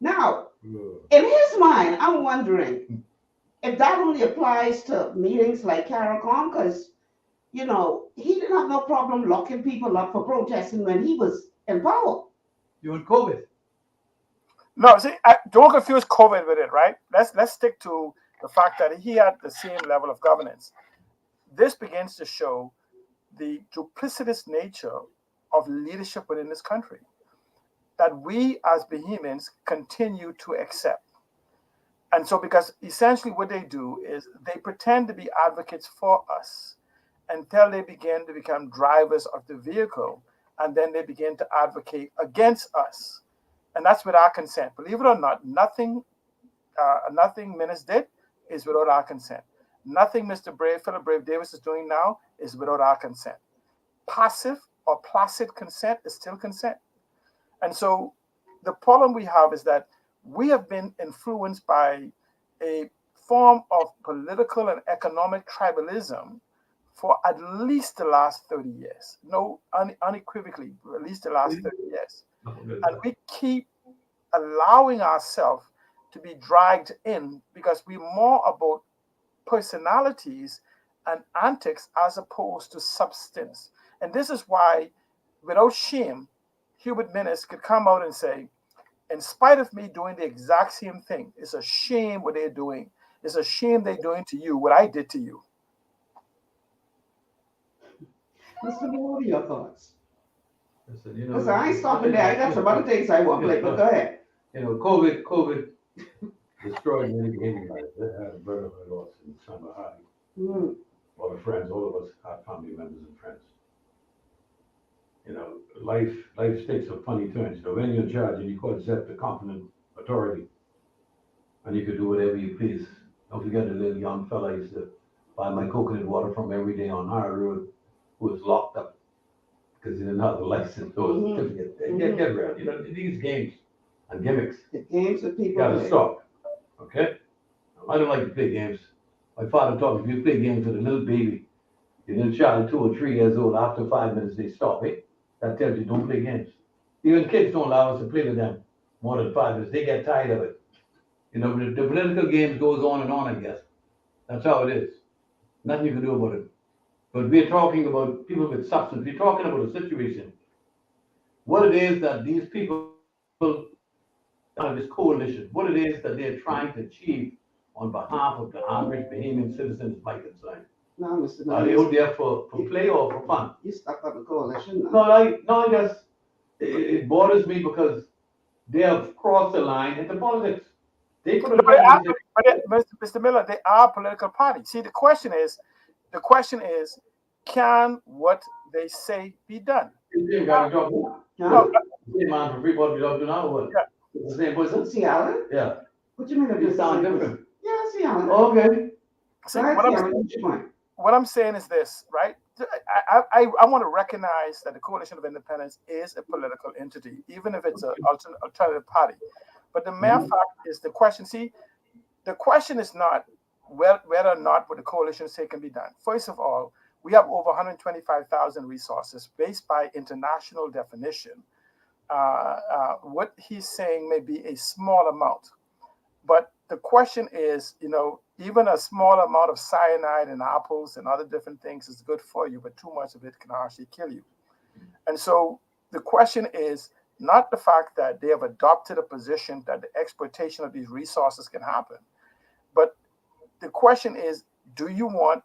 Now, in his mind, I'm wondering if that only applies to meetings like CARICOM, because, you know, he didn't have no problem locking people up for protesting when he was in power. During COVID. No, see, don't confuse COVID with it, right? Let's stick to the fact that he had the same level of governance. This begins to show the duplicitous nature of leadership within this country that we as Bahamians continue to accept. And so, because essentially what they do is they pretend to be advocates for us until they begin to become drivers of the vehicle, and then they begin to advocate against us. And that's without consent. Believe it or not, nothing Minnis did is without our consent. Nothing Philip Brave Davis is doing now is without our consent. Passive or placid consent is still consent. And so the problem we have is that we have been influenced by a form of political and economic tribalism for at least the last 30 years. No, unequivocally, at least the last 30 years. And we keep allowing ourselves to be dragged in because we're more about personalities and antics as opposed to substance. And this is why, without shame, Hubert Minnis could come out and say, in spite of me doing the exact same thing, it's a shame what they're doing. It's a shame they're doing to you what I did to you. Mr. Moore, what are your thoughts? Listen, Because I ain't stopping there. I got some other things I want to play, but go ahead. COVID destroyed many gaming lives. I had a brother who lost in Summer High. All the friends, all of us, our family members and friends. Life takes a funny turn. So when you're in charge and you call yourself the competent authority, and you could do whatever you please. Don't forget the little young fella I used to buy my coconut water from every day on High Road, who was locked up because he didn't have the license or certificate. Get around. These games and gimmicks. The games that people gotta play. stop. Okay? I don't like to play games. My father taught me, if you play games with a little baby, your little child 2 or 3 years old, after 5 minutes they stop, eh? That tells you don't play games. Even kids don't allow us to play with them more than 5 minutes. They get tired of it. The political games goes on and on, I guess. That's how it is. Nothing you can do about it. But we're talking about people with substance. We're talking about a situation. What it is that these people, this coalition, what it is that they're trying to achieve on behalf of the average Bahamian citizen is my concern. No, Mr. Are they out there for play or for fun? You stuck up the coalition now. No, I guess it bothers me because they have crossed the line into politics. They could have Mr. Miller, they are a political party. See, the question is, can what they say be done? You got a job. No. Same man from Freeport, we don't do now. What? Yeah. The same person? Seattle? Yeah. What do you mean? You sound different. Yeah, Seattle. Okay. See, what I'm saying is this, right? I want to recognize that the Coalition of Independence is a political entity, even if it's an alternative party. But the mere fact is the question. See, the question is not whether or not what the coalition say can be done. First of all, we have over 125,000 resources based by international definition. What he's saying may be a small amount, but the question is, even a small amount of cyanide in apples and other different things is good for you, but too much of it can actually kill you. And so the question is not the fact that they have adopted a position that the exploitation of these resources can happen, but the question is, do you want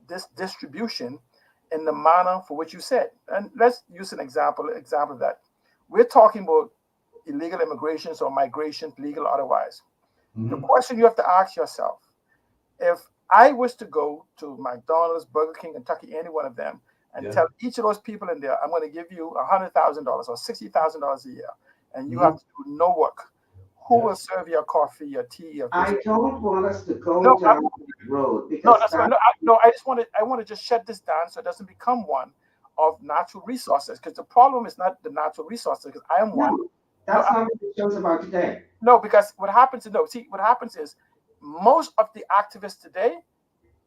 this distribution in the manner for which you said? And let's use an example of that. We're talking about illegal immigrations or migration, legal or otherwise. The question you have to ask yourself, if I was to go to McDonald's, Burger King, Kentucky, any one of them, and tell each of those people in there, I'm going to give you $100,000 or $60,000 a year, and you have to do no work, who will serve your coffee, your tea, your I don't want us to go down the road because I want to just shut this down so it doesn't become one of natural resources, because the problem is not the natural resources, because I am one. That's not what the show's about today. No, because what happens is most of the activists today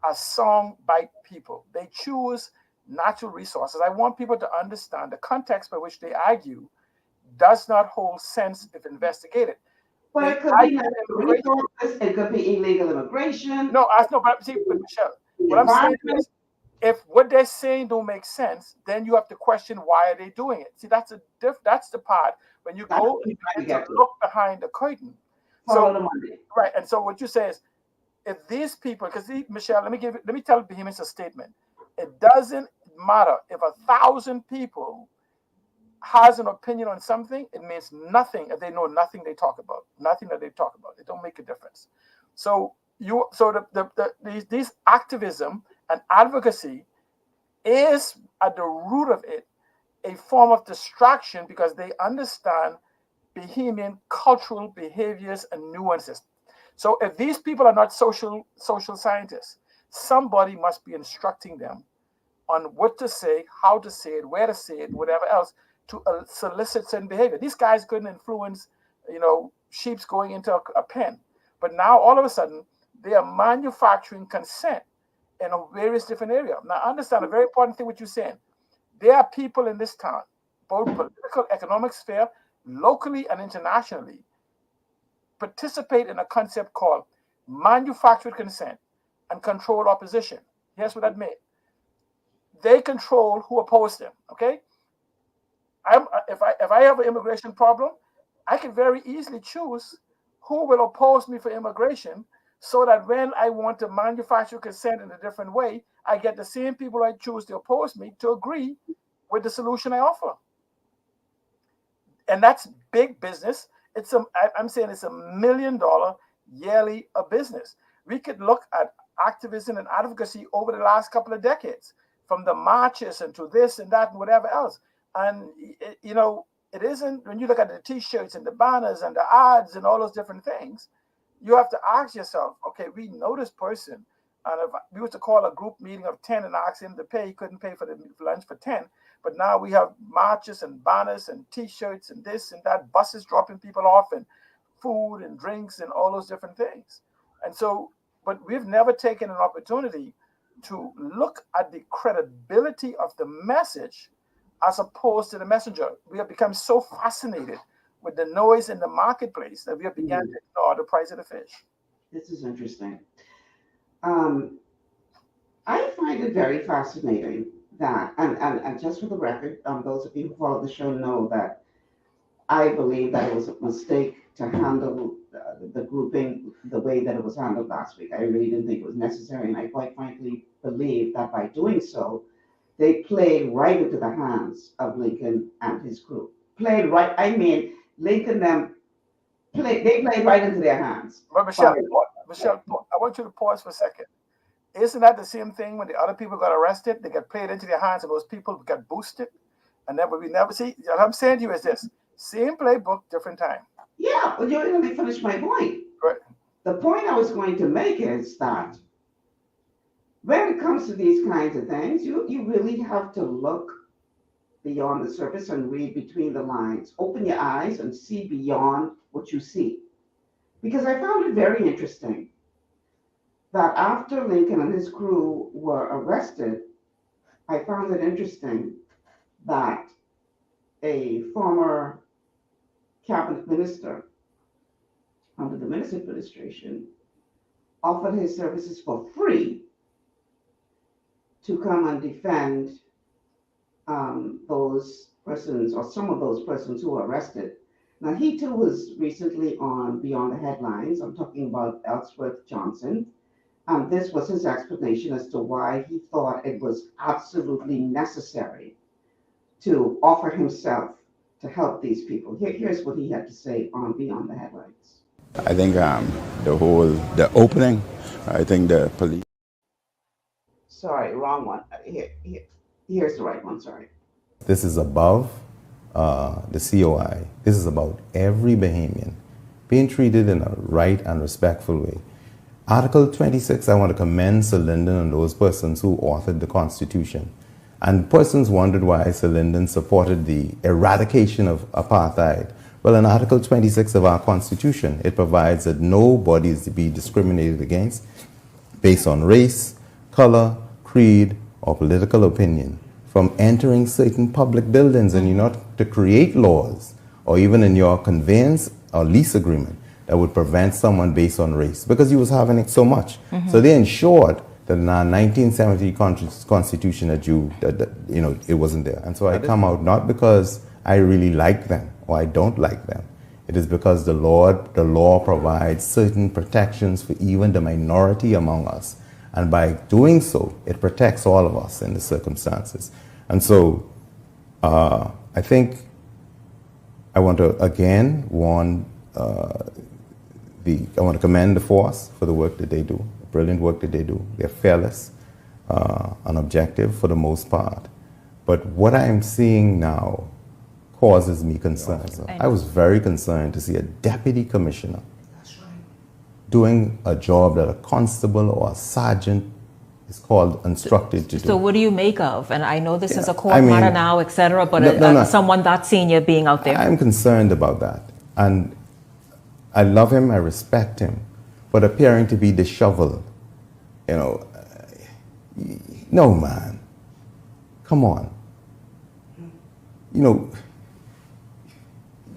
are song bite people. They choose natural resources. I want people to understand the context by which they argue does not hold sense if investigated. But it could be natural resources, it could be illegal immigration. But Michelle, what I'm saying is, if what they're saying don't make sense, then you have to question why are they doing it. See, that's the part when you go and you to look behind the curtain. Right, and so what you say is, if these people, because Michelle, let me tell Bahamians a statement. It doesn't matter if 1,000 people has an opinion on something, it means nothing if they know nothing they talk about. Nothing that they talk about. It don't make a difference. So these activism and advocacy is at the root of it a form of distraction because they understand Bahamian cultural behaviors and nuances. So if these people are not social scientists, somebody must be instructing them on what to say, how to say it, where to say it, whatever else, to solicit certain behavior. These guys couldn't influence, sheep's going into a pen. But now all of a sudden, they are manufacturing consent in various different areas. Now, understand a very important thing what you're saying. There are people in this town, both political, economic sphere, locally and internationally, participate in a concept called manufactured consent and controlled opposition. Here's what that means. They control who oppose them, okay? If I have an immigration problem, I can very easily choose who will oppose me for immigration so that when I want to manufacture consent in a different way, I get the same people I choose to oppose me to agree with the solution I offer. And that's big business. I'm saying it's $1 million yearly a business. We could look at activism and advocacy over the last couple of decades, from the marches and to this and that and whatever else. And, you know, it isn't, when you look at the T-shirts and the banners and the ads and all those different things, you have to ask yourself, okay, we know this person. And if we used to call a group meeting of 10 and ask him to pay, he couldn't pay for the lunch for 10. But now we have marches and banners and T-shirts and this and that, buses dropping people off and food and drinks and all those different things. And so, but we've never taken an opportunity to look at the credibility of the message as opposed to the messenger. We have become so fascinated with the noise in the marketplace that we have begun to ignore the price of the fish. This is interesting. I find it very fascinating that, and just for the record, those of you who follow the show know that I believe that it was a mistake to handle the grouping the way that it was handled last week. I really didn't think it was necessary, and I quite frankly believe that by doing so, they played right into the hands of Lincoln and his crew. Played right, I mean, Lincoln they played right into their hands. But Michelle, I want you to pause for a second. Isn't that the same thing when the other people got arrested? They got played into their hands and those people got boosted? And then we never see, what I'm saying to you is this, same playbook, different time. Yeah, but you didn't let me finish my point. Right. The point I was going to make is that when it comes to these kinds of things, you really have to look beyond the surface and read between the lines. Open your eyes and see beyond what you see. Because I found it very interesting that after Lincoln and his crew were arrested, I found it interesting that a former cabinet minister under the Minister administration offered his services for free to come and defend those persons, or some of those persons who were arrested. Now, he too was recently on Beyond the Headlines. I'm talking about Ellsworth Johnson. This was his explanation as to why he thought it was absolutely necessary to offer himself to help these people. Here's what he had to say on Beyond the Headlines. I think the opening, I think the police. Sorry, wrong one. Here's the right one, sorry. This is above the COI. This is about every Bahamian being treated in a right and respectful way. Article 26, I want to commend Sir Lyndon and those persons who authored the Constitution. And persons wondered why Sir Lyndon supported the eradication of apartheid. Well, in Article 26 of our Constitution, it provides that nobody is to be discriminated against based on race, color, creed, or political opinion from entering certain public buildings, and you're not to create laws or even in your conveyance or lease agreement that would prevent someone based on race, because you was having it so much. Mm-hmm. So they ensured that in our 1970 Constitution that it wasn't there. And so I come out not because I really like them or I don't like them. It is because the law provides certain protections for even the minority among us. And by doing so, it protects all of us in the circumstances. And so I think I want to again I want to commend the force for the work that they do, the brilliant work that they do. They're fearless and objective for the most part. But what I'm seeing now causes me concern. I was very concerned to see a deputy commissioner doing a job that a constable or a sergeant is called instructed to do. So what do you make of? And I know this is a court matter now, etc., but someone that senior being out there. I'm concerned about that. And I love him, I respect him. but appearing to be disheveled. You know, no, man. Come on. You know,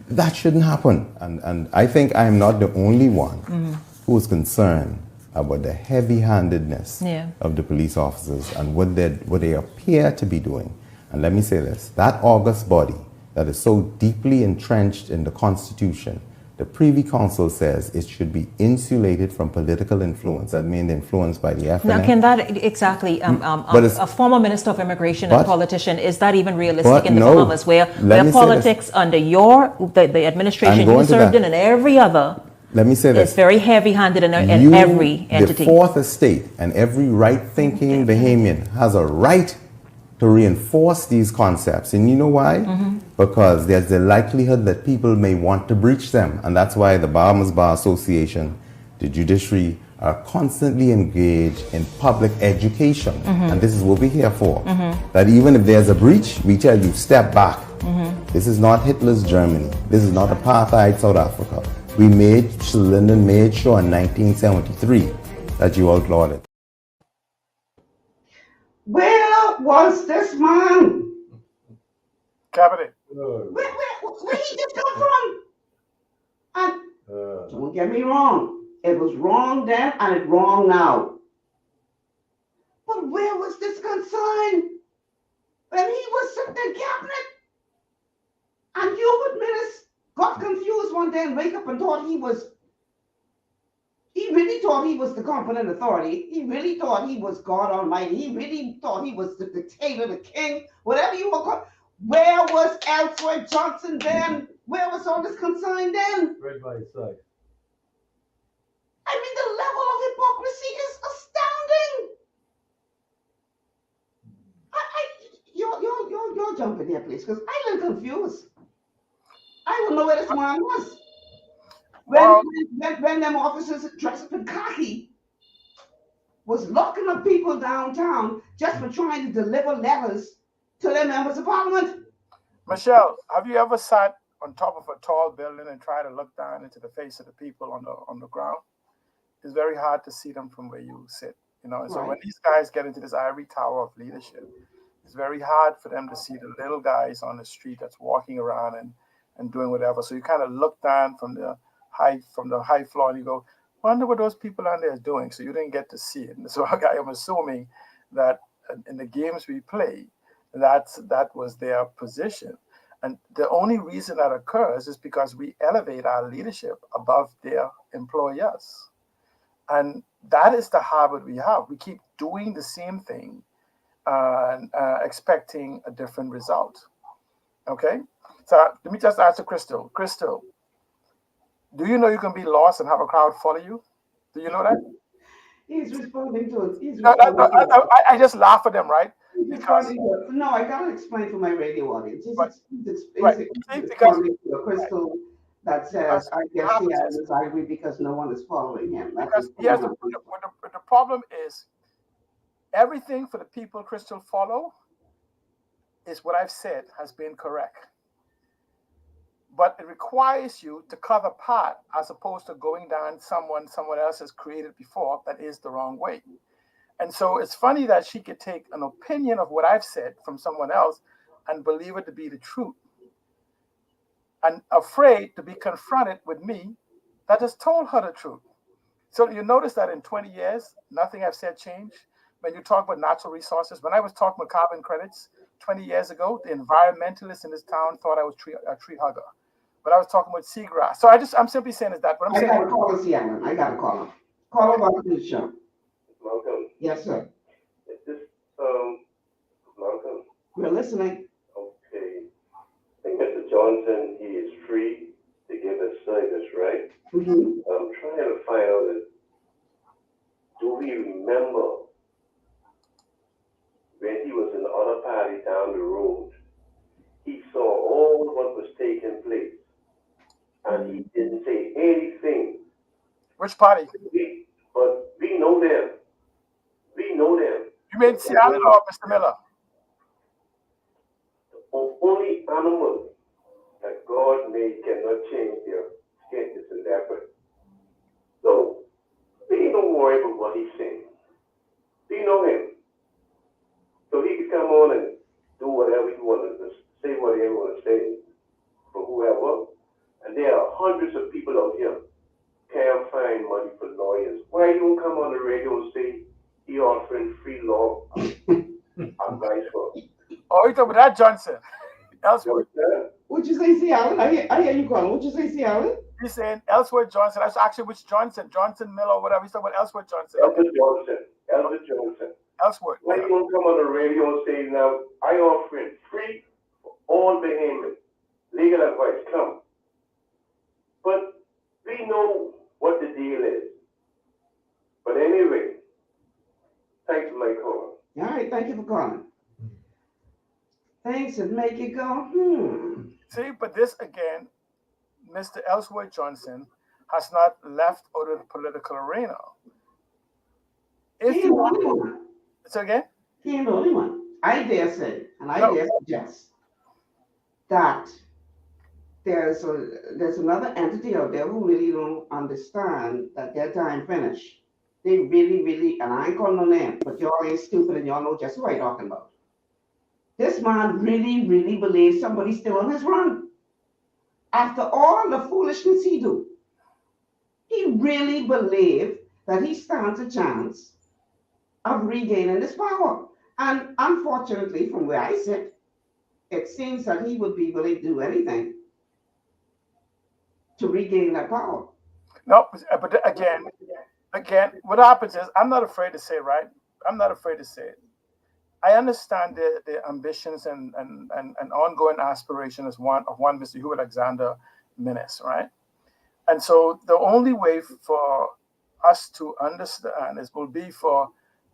that shouldn't happen. And I think I'm not the only one who is concerned about the heavy-handedness of the police officers and what they appear to be doing. And let me say this, that august body that is so deeply entrenched in the Constitution, the Privy Council says it should be insulated from political influence. That means influenced by the FNA. Now, can that exactly, a former Minister of Immigration and politician, is that even realistic in the Bahamas, where politics under the administration you served in and every other, let me say this, it's very heavy-handed in every entity. The Fourth Estate and every right-thinking Bahamian has a right to reinforce these concepts. And you know why? Because there's the likelihood that people may want to breach them. And that's why the Bahamas Bar Association, the judiciary, are constantly engaged in public education. And this is what we're here for. That even if there's a breach, we tell you, step back. This is not Hitler's Germany. This is not apartheid South Africa. Lyndon made sure in 1973 that you outlawed it. Where was this man? Cabinet. Where he just come from? And don't get me wrong, it was wrong then and it's wrong now. But where was this concern when he was sitting in cabinet? And Hubert Minnis got confused one day and wake up and thought he really thought he was the competent authority. He really thought he was God Almighty. He really thought he was the dictator, the king, whatever you want to call it. Where was Alfred Johnson then? Where was all this concern then? Right by his side. I mean, the level of hypocrisy is astounding. You're jumping here, please, because I'm confused. I don't know where this man was. When them officers dressed up in khaki was locking up people downtown just for trying to deliver letters to their members of parliament. Michelle, have you ever sat on top of a tall building and tried to look down into the face of the people on the ground? It's very hard to see them from where you sit, you know. And so when these guys get into this ivory tower of leadership, it's very hard for them to see the little guys on the street that's walking around and doing whatever. So you kind of look down from the high floor and you go, wonder what those people on there is doing. So you didn't get to see it. And so I am assuming that in the games we play, that was their position. And the only reason that occurs is because we elevate our leadership above their employers. And that is the habit we have. We keep doing the same thing and expecting a different result. Okay? So let me just answer Crystal. Crystal, do you know you can be lost and have a crowd follow you? Do you know that? He's responding to it. I just laugh at them, right? Because no, I gotta explain to my radio audience. He's because to a Crystal that says, I guess he has his ivory because no one is following him. Because the problem is everything for the people Crystal follow is what I've said has been correct. But it requires you to cover part as opposed to going down someone else has created before that is the wrong way. And so it's funny that she could take an opinion of what I've said from someone else and believe it to be the truth. And afraid to be confronted with me that has told her the truth. So you notice that in 20 years, nothing I've said changed. When you talk about natural resources, when I was talking about carbon credits 20 years ago, the environmentalists in this town thought I was a tree hugger. But I was talking about seagrass. So I'm simply saying is that. But I'm saying I gotta call him, Seattle. I gotta call him. Call him on the show. Malcolm. Yes, sir. Is this Malcolm? We're listening. Okay. I think Mr. Johnson, he is free to give his service, right? Mm-hmm. I'm trying to find out is, do we remember when he was in the other party down the road? He saw all what was taking place. And he didn't say anything. Which party? But we know them. We know them. You mean Seattle or Mr. Miller? The only animal that God made cannot change their skin is a leopard. So don't worry about what he's saying. Do you know him? So he can come on and do whatever he wants to say, whatever he wants to say for whoever. And there are hundreds of people out here can't find money for lawyers. Why you don't come on the radio and say he offering free law advice for? Oh, you talking about that Johnson? Ellsworth. What'd you say, C. Allen? I hear you calling. What'd you say, C. Allen? He's saying Ellsworth Johnson. That's actually which Johnson? Johnson Miller, whatever. He's talking about Ellsworth Johnson. Ellsworth Johnson. Ellsworth. Why you don't come on the radio and say, now, I offering free for all Bahamians legal advice? Come. But we know what the deal is. But anyway, thanks for my call. All right, thank you for calling. Thanks, and make you go, See, but this again, Mr. Ellsworth Johnson has not left out of the political arena. He ain't the only one. So again? He ain't the only one. I dare say, and I dare suggest that there's another entity out there who really don't understand that their time finished. They really, and I ain't calling no name, but y'all ain't stupid and y'all know just who I'm talking about. This man really believes somebody's still on his run. After all the foolishness he do, he really believes that he stands a chance of regaining this power. And unfortunately, from where I sit, it seems that he would be willing to do anything to regain that power. No, but again, what happens is, I'm not afraid to say, right? I'm not afraid to say it. I understand the ambitions and ongoing aspiration of one Mr. Hugh Alexander Minnis, right? And so the only way for us to understand will be for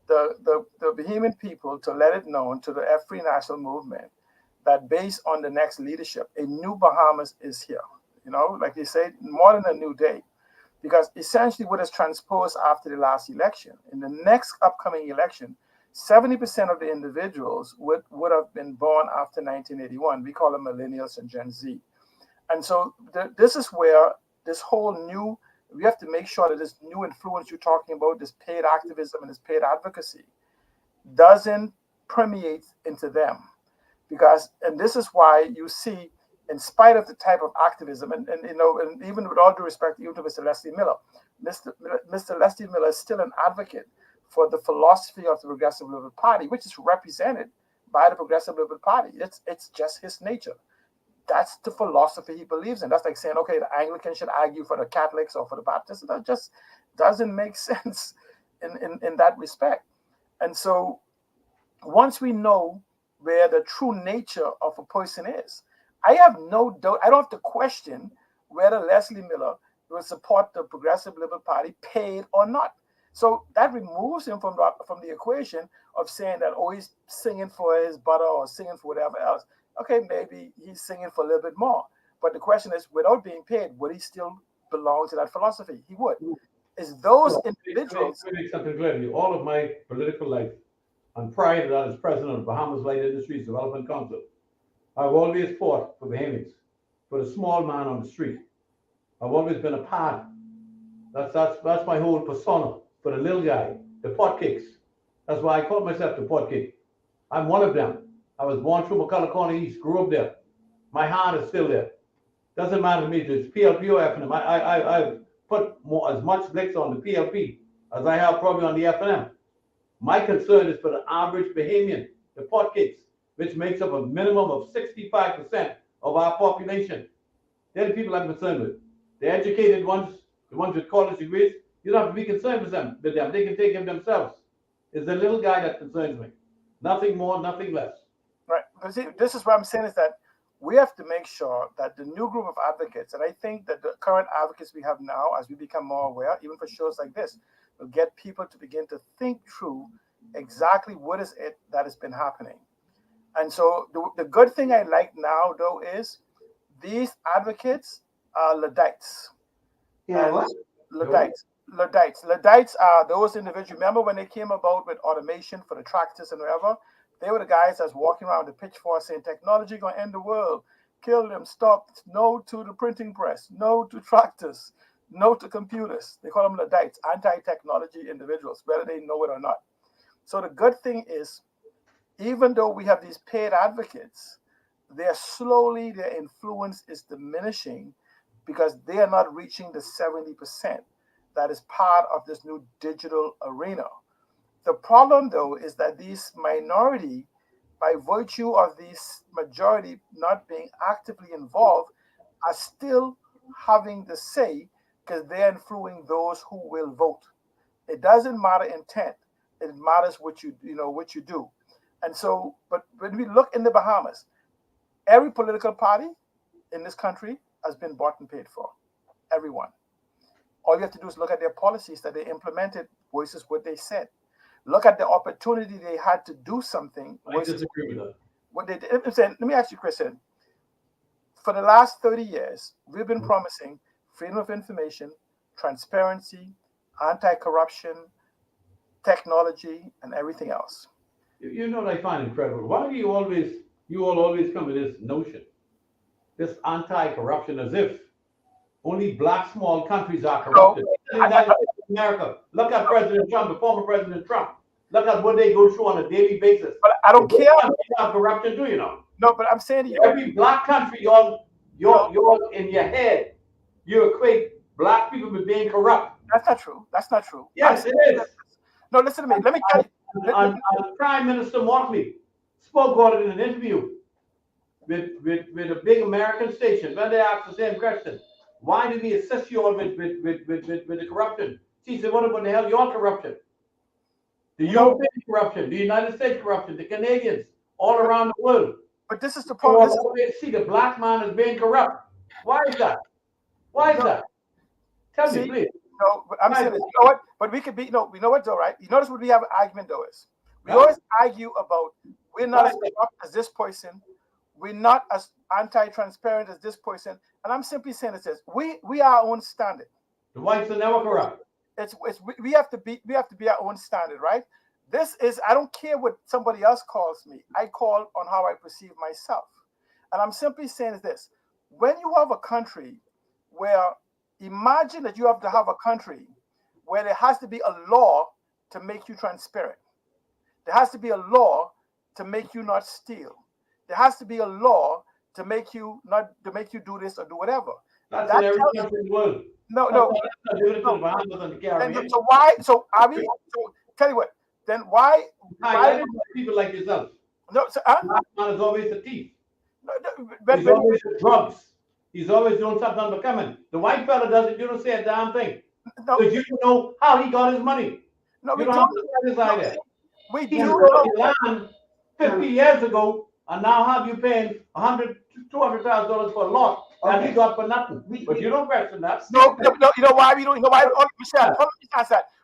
the Bahamian people to let it known to the Free National Movement that based on the next leadership, a new Bahamas is here. You know, like they say, more than a new day. Because essentially what is transposed after the last election, in the next upcoming election, 70% of the individuals would have been born after 1981. We call them millennials and Gen Z. And so this is where this whole new, we have to make sure that this new influence you're talking about, this paid activism and this paid advocacy, doesn't permeate into them. And this is why you see, in spite of the type of activism, and even with all due respect, even to Mr. Leslie Miller, Mr. Leslie Miller is still an advocate for the philosophy of the Progressive Liberal Party, which is represented by the Progressive Liberal Party. It's just his nature. That's the philosophy he believes in. That's like saying, okay, the Anglican should argue for the Catholics or for the Baptists. That just doesn't make sense in that respect. And so once we know where the true nature of a person is, I have no doubt, I don't have to question whether Leslie Miller will support the Progressive Liberal Party, paid or not. So that removes him from the equation of saying that, oh, he's singing for his butter or singing for whatever else. Okay, maybe he's singing for a little bit more. But the question is, without being paid, would he still belong to that philosophy? He would. It's those individuals. Let me make something clear to you. All of my political life, and prior to that as president of Bahamas Light Industries Development Council, I've always fought for Bahamians, for the small man on the street. I've always been a part. That's my whole persona, for the little guy, the pot kicks. That's why I call myself the pot kick. I'm one of them. I was born through McCullough County East, grew up there. My heart is still there. Doesn't matter to me if it's PLP or FNM. I've put as much licks on the PLP as I have probably on the FNM. My concern is for the average Bahamian, the pot kicks, which makes up a minimum of 65% of our population. They're the people I'm concerned with. The educated ones, the ones with college degrees, you don't have to be concerned with them. They can take care of themselves. It's the little guy that concerns me. Nothing more, nothing less. Right. But see, this is what I'm saying is that we have to make sure that the new group of advocates, and I think that the current advocates we have now, as we become more aware, even for shows like this, will get people to begin to think through exactly what is it that has been happening. And so the good thing I like now, though, is these advocates are Luddites. Yeah, what? Luddites are those individuals. Remember when they came about with automation for the tractors and whatever? They were the guys that's walking around with the pitchfork saying, technology going to end the world. Kill them, stop. No to the printing press. No to tractors. no to computers. They call them Luddites, anti-technology individuals, whether they know it or not. So the good thing is, even though we have these paid advocates, their influence is diminishing because they are not reaching the 70% that is part of this new digital arena. The problem, though, is that these minority, by virtue of this majority not being actively involved, are still having the say because they're influencing those who will vote. It doesn't matter intent; it matters what you do. And so, but when we look in the Bahamas, every political party in this country has been bought and paid for. Everyone. All you have to do is look at their policies that they implemented versus what they said. Look at the opportunity they had to do something. I disagree with that. What they did. Let me ask you, Christian. For the last 30 years, we've been promising freedom of information, transparency, anti-corruption, technology, and everything else. You know what I find incredible? Why do you all always come with this notion, this anti-corruption, as if only black small countries are corrupted? America. Look at President Trump, the former President Trump. Look at what they go through on a daily basis. But I don't care. About corruption, do you know? No, but I'm saying to you, every black country, you're in your head. You equate black people with being corrupt. That's not true. That's not true. Yes, it is. No, listen to me. Let me tell you. And Prime Minister Motley spoke about it in an interview with a big American station when they asked the same question. Why do we assist you all with the corruption? She said, what about the hell your corruption? The European corruption, the United States corruption, the Canadians, all around the world. But this is the problem. You always see the black man as being corrupt. Why is that? Why is that? Tell me, please. No, I'm saying this. You know what? But we could be, we know what though, right? You notice what we have an argument though is. We always argue about we're not as corrupt as this person. We're not as anti-transparent as this person. And I'm simply saying this: we are our own standard. The whites are never corrupt. We have to be our own standard, right? This is, I don't care what somebody else calls me. I call on how I perceive myself. And I'm simply saying this: when you have a country where, imagine that you have to have a country where there has to be a law to make you transparent. There has to be a law to make you not steal. There has to be a law to make you do this or do whatever. That's in every country in the world. No. So why? So are we? So tell you what. Then why people like yourself? No, so, man is always a thief. But he's always drugs. He's always doing something unbecoming. The white fella does it. You don't say a damn thing. Because you don't know how he got his money. No, you don't have to decide that. He sold the land 50 years ago, and now have you paying $100,000, $200,000 for a lot that he got for nothing. But you don't question that. No. You know why we don't? You know why? Michelle,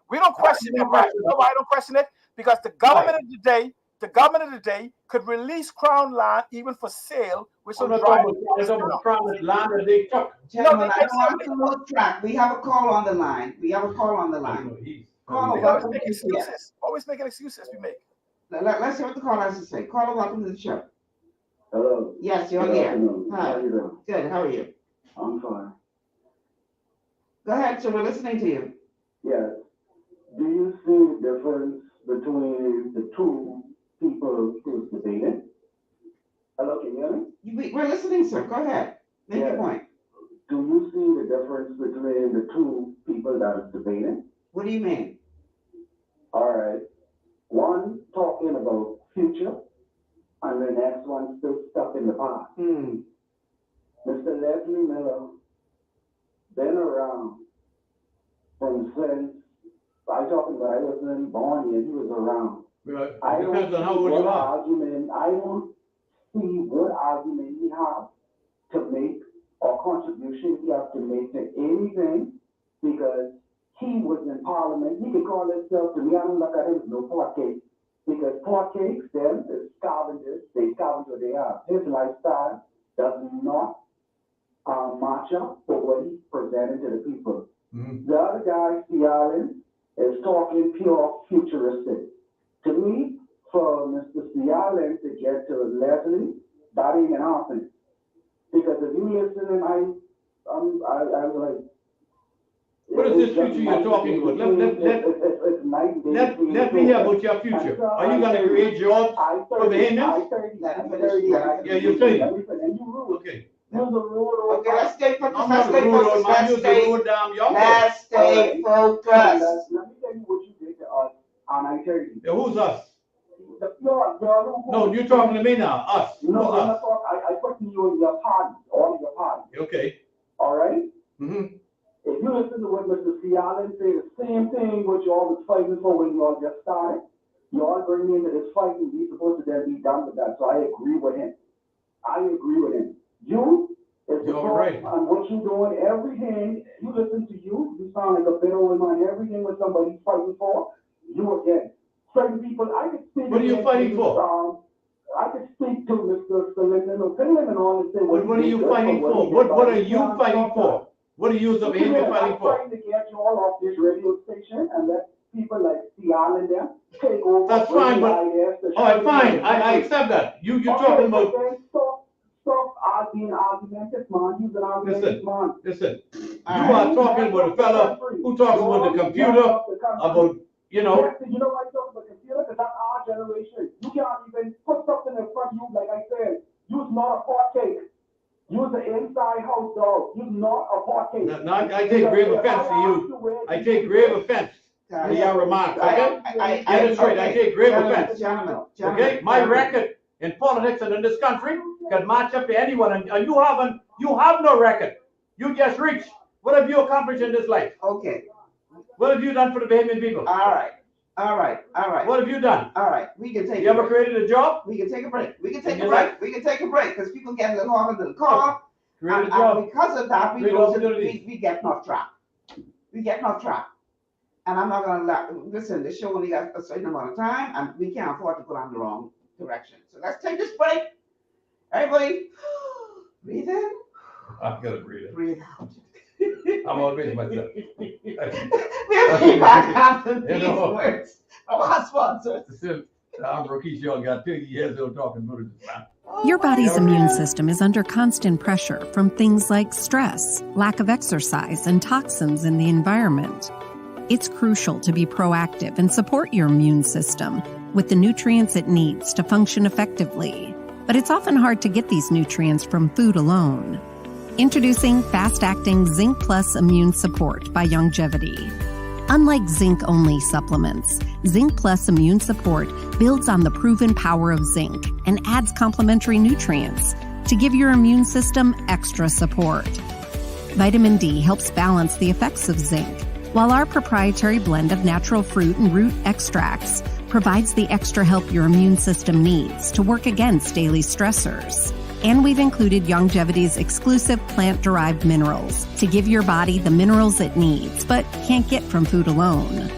we don't question it. Right? You know why I don't question it? Because the government of the day could release crown land even for sale, which will drive crown land that they took. Gentlemen, I don't want to lose track. We have a call on the line. Always making excuses we make. Let's hear what the caller has to say. Caller, welcome to the show. Hello. Yes, you're here. Hi. How you doing? Good. How are you? I'm fine. Go ahead, sir. We're listening to you. Yes. Do you see the difference between the two people who's debating? Hello, can you hear me? We're listening, sir. Go ahead. Make your point. Do you see the difference between the two people that is debating? What do you mean? All right. One talking about future, and the next one still stuck in the past. Mr. Leslie Miller been around from since I wasn't born yet. He was around. Right. Depends on how old you are. I don't see what argument he has to make or contribution he has to make to anything, because he was in Parliament. He could call himself, to me, I don't look at him as no pot cake, because pot cakes, them, the scavengers, they scavenge what they are. His lifestyle does not match up for what he presented to the people. The other guy, Allen, is talking pure futuristic. To me, for Mr. Allen to get to Leslie, that ain't an offense. Because if you listen, and I was like, What is this future you're talking about? Let me hear about your future. Are you going to create jobs for Bahamians? Yeah, you're saying. Okay. Okay, let's stay focused. I'm not rude on my use the road down yonder. Let's stay focused. Let me tell you what you did to us on I-30. Yeah, who's us? You're No, you're talking to me now. Us. No, Who's I'm us? not talking. I put you in your party, all of your party. Okay. All right? Mm-hmm. If you listen to what Mr. C. Allen say, the same thing what you all was fighting for when you all just started, you all bring me into this fight and we supposed to then be done with that. So I agree with him. You is the right. on what you doing, everything. You listen to you sound like a bit old man. Everything what somebody's fighting for, you again. Certain people, I could speak. What are you fighting for? I could speak to Mr. Sullivan and all and say, what are you fighting for? What are you fighting for? What are you the Bahamian fighting for? I'm trying to get you all off this radio station and let people like Cial and them take over. That's fine, but all right, fine. I accept that. You're talking about. Stop being argumentative, man. You're an argumentative man. Listen. You are talking about a fella who talks about the computer, about You know why I talk about computer? Because that's our generation. You can't even put something in front of you, like I said. You're not a hot cake. You're the inside house dog. You're not a hot cake. No, I take grave offense to you. I take grave offense to your remarks, okay? Get it straight. I take grave offense. Okay? My record in politics and in this country can match up to anyone, and you have no record. You just reached. What have you accomplished in this life? Okay. What have you done for the Bahamian people? All right. What have you done? All right. We can take. You ever created a job? We can take a break. We can take a break because people get a little harder than the car. Create a job. And because of that, we get off track. We get off track. And I'm not gonna listen. The show only got a certain amount of time, and we can't afford to go on the wrong direction. So let's take this break. Everybody, breathe in. I'm gonna breathe in. Breathe out. I'm always myself. We'll be back after these words from our sponsors. I'm rookie show. Got 2 years old talking about it. Your body's immune system is under constant pressure from things like stress, lack of exercise, and toxins in the environment. It's crucial to be proactive and support your immune system with the nutrients it needs to function effectively. But it's often hard to get these nutrients from food alone. Introducing fast-acting Zinc Plus Immune Support by Longevity. Unlike zinc-only supplements, Zinc Plus Immune Support builds on the proven power of zinc and adds complementary nutrients to give your immune system extra support. Vitamin D helps balance the effects of zinc, while our proprietary blend of natural fruit and root extracts provides the extra help your immune system needs to work against daily stressors. And we've included Longevity's exclusive plant-derived minerals to give your body the minerals it needs, but can't get from food alone.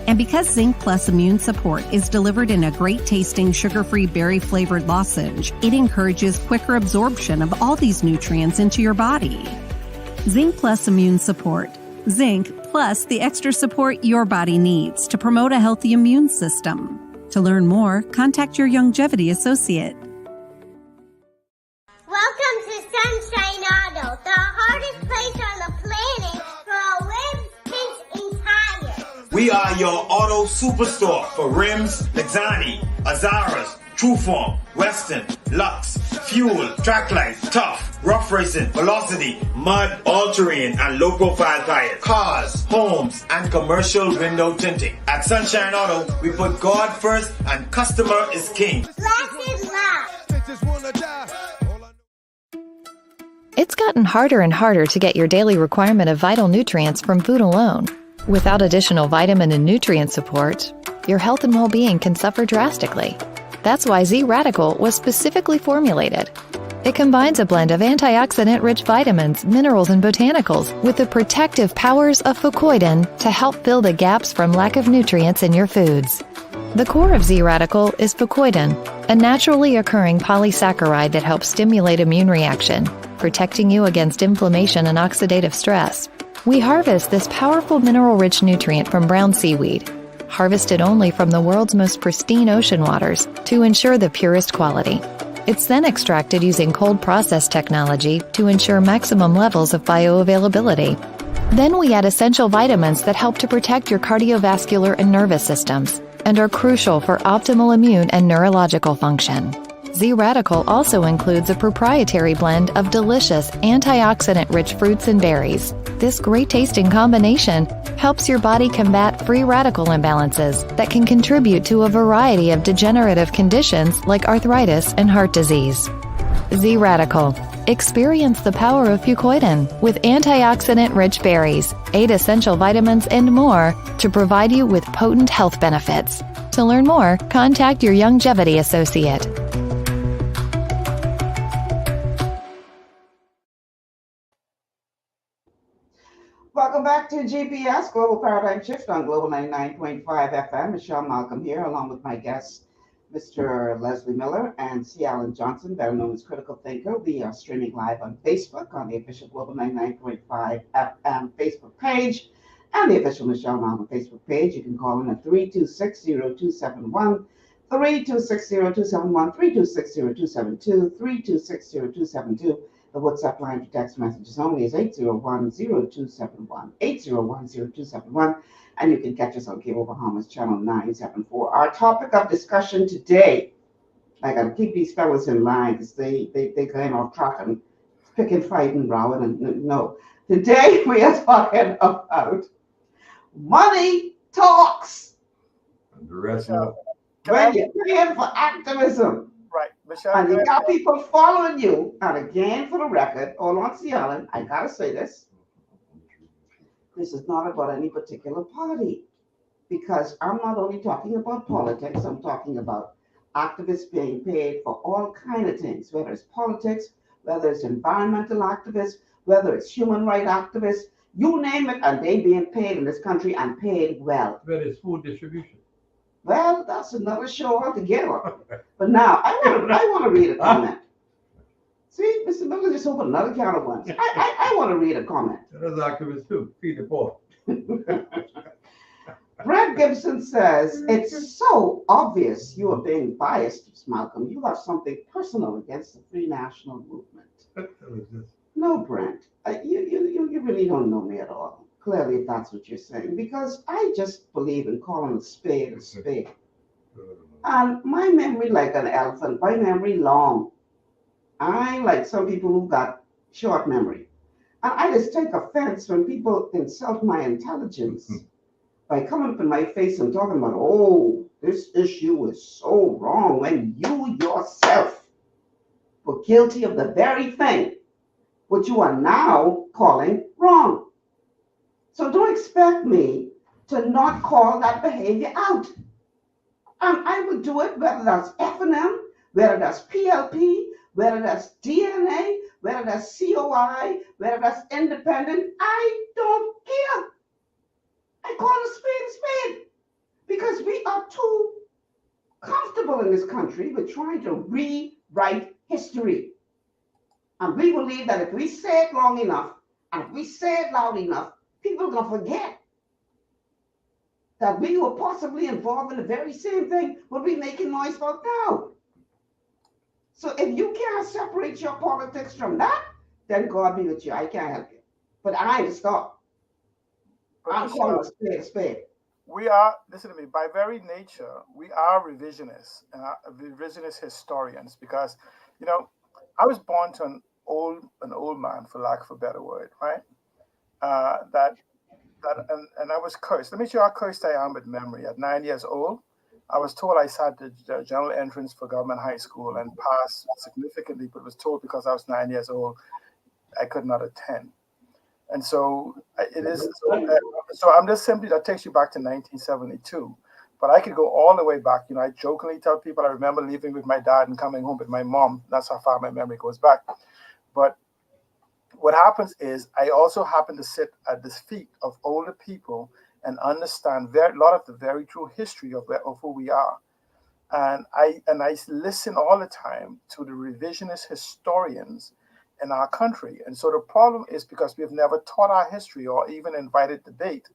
And because Zinc Plus Immune Support is delivered in a great-tasting, sugar-free, berry-flavored lozenge, it encourages quicker absorption of all these nutrients into your body. Zinc Plus Immune Support. Zinc plus the extra support your body needs to promote a healthy immune system. To learn more, contact your Longevity associate. Welcome to Sunshine Auto, the hardest place on the planet for rims, paints, and tires. We are your auto superstore for rims, Lexani, Azaras, Trueform, Western, Lux, Fuel, Tracklight, Tough, Rough Racing, Velocity, Mud, All-Terrain, and low-profile tires. Cars, homes, and commercial window tinting. At Sunshine Auto, we put God first and customer is king. Blessed love. It's gotten harder and harder to get your daily requirement of vital nutrients from food alone. Without additional vitamin and nutrient support, your health and well-being can suffer drastically. That's why Z-Radical was specifically formulated. It combines a blend of antioxidant-rich vitamins, minerals, and botanicals with the protective powers of fucoidan to help fill the gaps from lack of nutrients in your foods. The core of Z-Radical is fucoidan, a naturally occurring polysaccharide that helps stimulate immune reaction, protecting you against inflammation and oxidative stress. We harvest this powerful mineral-rich nutrient from brown seaweed, harvested only from the world's most pristine ocean waters to ensure the purest quality. It's then extracted using cold process technology to ensure maximum levels of bioavailability. Then we add essential vitamins that help to protect your cardiovascular and nervous systems and are crucial for optimal immune and neurological function. Z-Radical also includes a proprietary blend of delicious antioxidant-rich fruits and berries. This great-tasting combination helps your body combat free radical imbalances that can contribute to a variety of degenerative conditions like arthritis and heart disease. Z-Radical. Experience the power of fucoidan with antioxidant-rich berries, 8 essential vitamins, and more to provide you with potent health benefits. To learn more, contact your Longevity associate. Welcome back to GPS Global Paradigm Shift on Global 99.5 FM. Michelle Malcolm here, along with my guests, Mr. Leslie Miller and C. Alan Johnson, better known as Critical Thinker. We are streaming live on Facebook on the official Global 99.5 FM Facebook page and the official Michelle Malcolm Facebook page. You can call in at 326-0271, 326-0271, 326-0272, 326-0272. The WhatsApp line for text messages only is 801-0271, 801-0271. And you can catch us on Cable Bahamas Channel 974. Our topic of discussion today, I got to keep these fellas in line because they going off track and picking, fighting, rowing, and no. Today we are talking about money talks. And the rest of when you're paying for activism. Right, Michelle. And you got people following you. And again, for the record, hold on, C. Allen, I got to say this. This is not about any particular party, because I'm not only talking about politics, I'm talking about activists being paid for all kinds of things, whether it's politics, whether it's environmental activists, whether it's human rights activists, you name it, and they being paid in this country and paid well. But it's food distribution. Well, that's another show altogether. But now, I want to read a comment. See, Mr. Miller just opened another can of worms. I want to read a comment. There's activists too. Feed the poor. Brad Gibson says, it's so obvious you are being biased, Malcolm. You have something personal against the Free National Movement. No, Brent, you really don't know me at all. Clearly, if that's what you're saying, because I just believe in calling a spade a spade. And my memory, like an elephant, my memory long. I like some people who got short memory. And I just take offense when people insult my intelligence by coming up in my face and talking about, oh, this issue is so wrong, when you yourself were guilty of the very thing which you are now calling wrong. So don't expect me to not call that behavior out. And I will do it whether that's F&M, whether that's PLP, whether that's DNA, whether that's COI, whether that's independent. I don't care. I call a spade a spade, because we are too comfortable in this country with trying to rewrite history. And we believe that if we say it long enough, and if we say it loud enough, people are going to forget that we were possibly involved in the very same thing what we're making noise about now. So if you can't separate your politics from that, then God be with you. I can't help you. But I ain't stop. I'm calling a spade a spade. We are, listen to me, by very nature, we are revisionists, revisionist historians, because, you know, I was born to an old man, for lack of a better word, right? And I was cursed. Let me show you how cursed I am with memory. At 9 years old, I was told I sat the general entrance for government high school and passed significantly, but was told because I was 9 years old, I could not attend. And so it is. So I'm just simply, that takes you back to 1972. But I could go all the way back. You know, I jokingly tell people I remember leaving with my dad and coming home with my mom. That's how far my memory goes back. But what happens is I also happen to sit at the feet of older people and understand a lot of the very true history of who we are. And I listen all the time to the revisionist historians in our country. And so the problem is because we've never taught our history or even invited debate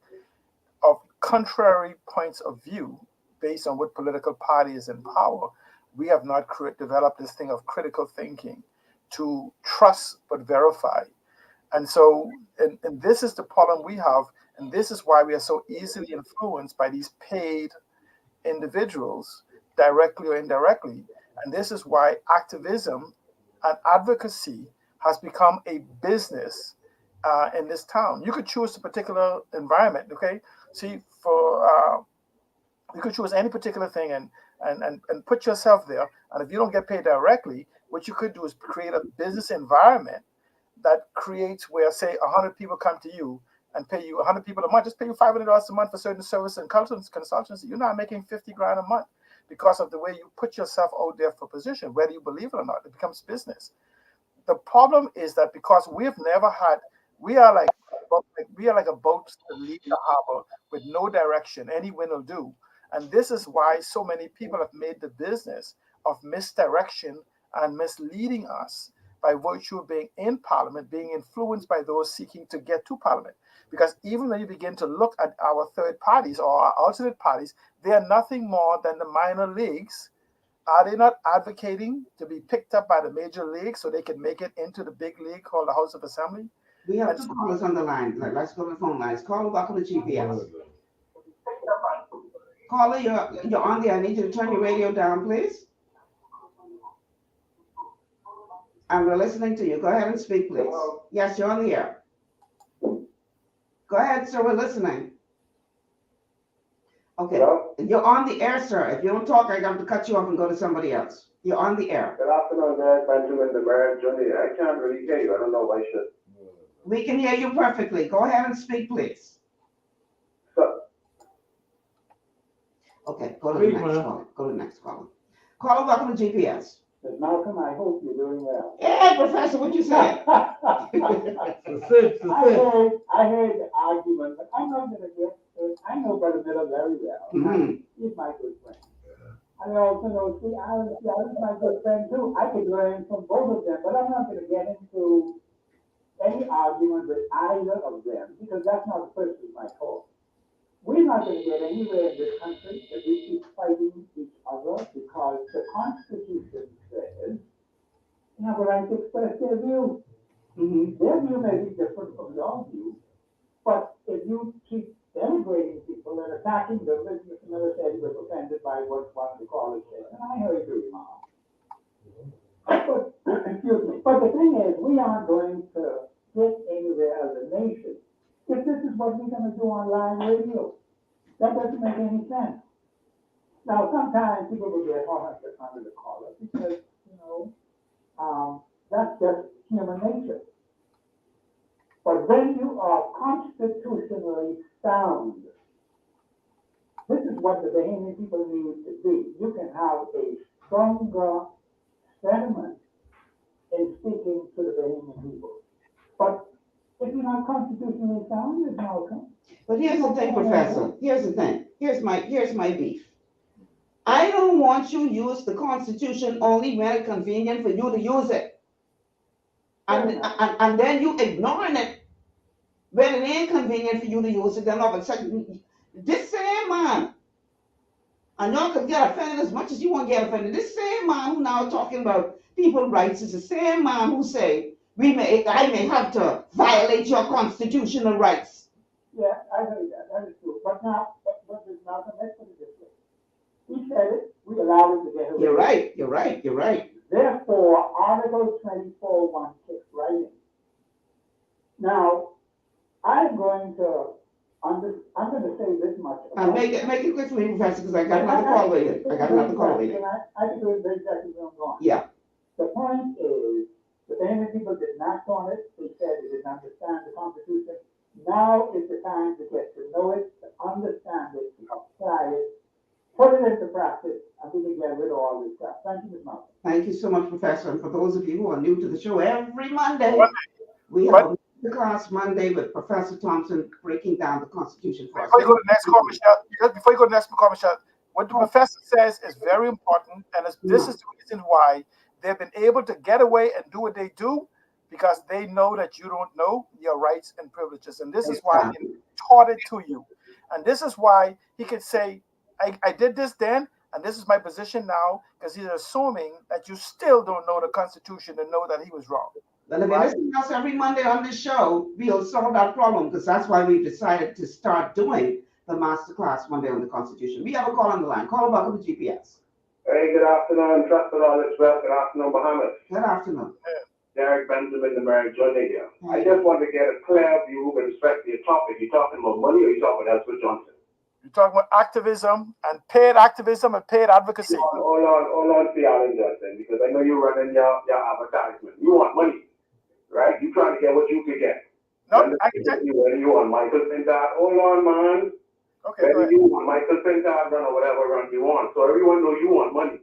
of contrary points of view based on what political party is in power. We have not developed this thing of critical thinking to trust but verify. And so, and this is the problem we have, and this is why we are so easily influenced by these paid individuals, directly or indirectly. And this is why activism and advocacy has become a business in this town. You could choose a particular environment, okay? See, you could choose any particular thing and put yourself there. And if you don't get paid directly, what you could do is create a business environment that creates where, say, 100 people come to you and pay you 100 people a month, just pay you $500 a month for certain service and consultancy. You're not making 50 grand a month because of the way you put yourself out there for position, whether you believe it or not. It becomes business. The problem is that because we've never had, we are like a boat that leaves the harbor with no direction. Any wind will do. And this is why so many people have made the business of misdirection and misleading us by virtue of being in Parliament, being influenced by those seeking to get to Parliament. Because even when you begin to look at our third parties or our alternate parties, they are nothing more than the minor leagues. Are they not advocating to be picked up by the major league so they can make it into the big league called the House of Assembly? We have two callers on the line. Let's go to the phone lines. Caller, welcome to GPS. Caller, you're on there. I need you to turn your radio down, please. And we're listening to you. Go ahead and speak, please. Yes, you're on the air. Go ahead, sir. We're listening. Okay. Hello? You're on the air, sir. If you don't talk, I have to cut you off and go to somebody else. You're on the air. Good afternoon, there, Benjamin the Mayor Jr. I can't really hear you. I don't know if I should. We can hear you perfectly. Go ahead and speak, please. Okay, go to the next caller. Go to the next caller. Caller, welcome to GPS. Malcolm, I hope you're doing well. Hey, Professor, what you say? I heard the argument, but I'm not going to get it. I know Brother Miller very well. He's my good friend. I also know, see, Alan's my good friend too. I could learn from both of them, but I'm not going to get into any argument with either of them because that's not the purpose of my talk. We're not going to get anywhere in this country if we keep fighting each other because the Constitution says you have a right to express their view. Their view may be different from your view, but if you keep denigrating people and attacking them, as Mr. Miller said, he was offended by what one of the callers said, and I heard you, remark. But, excuse me. But the thing is, we aren't going to get anywhere as a nation if this is what we're going to do on live radio. That doesn't make any sense. Now, sometimes people will get hard under the collar because, that's just human nature. But when you are constitutionally sound, this is what the Bahamian people need to be. You can have a stronger sentiment in speaking to the Bahamian people. But if you're not constitutionally sound, there's no outcome. But here's the thing, Professor. Here's the thing. Here's my beef. I don't want you to use the Constitution only when it's convenient for you to use it. And then you ignoring it when it ain't convenient for you to use it. Then all of a sudden, this same man, and y'all can get offended as much as you want to get offended. This same man who now talking about people's rights is the same man who say I may have to violate your constitutional rights. Yeah, I heard that. That is true. But now, Malcolm, let's put it this way. He said it, we allowed it to get away. You're right. Therefore, Article 24:16 writing. Now, I'm going to say this much. Make it quick for me, Professor, because I got another call waiting. I can do it very exactly where I'm going. Yeah. The point is, the Bahamian people did not on it. They said they didn't understand the Constitution. Now is the time to get to know it, to understand it, to apply it, put it into practice, and we can get rid of all this stuff. Thank you, Ms. Malcolm. Thank you so much, Professor. And for those of you who are new to the show, every Monday, we have a class Monday with Professor Thompson breaking down the Constitution for us. Before you go to the next call, Michelle, what the professor says is very important, and this is the reason why they've been able to get away and do what they do, because they know that you don't know your rights and privileges. And this is why they taught it to you. And this is why he could say, I did this then, and this is my position now, because he's assuming that you still don't know the Constitution and know that he was wrong. Well, if you listen to us every Monday on this show, we'll solve that problem because that's why we've decided to start doing the masterclass Monday on the Constitution. We have a call on the line. Call about the GPS. Hey, good afternoon, trusted all is well. Good afternoon, Bahamas. Good afternoon. Derek Benjamin, the Mary Johnny here. I just want to get a clear view with respect to your topic. You talking about money or you talking about Elspeth Johnson? You're talking about activism and paid advocacy. Hold on, Alan Johnson, because I know you're running your advertisement. You want money, right? You trying to get what you could get. No, whether you want Michael Pintard, hold on, man. Okay, whether you want Michael Pintard run or whatever run you want. So everyone knows you want money.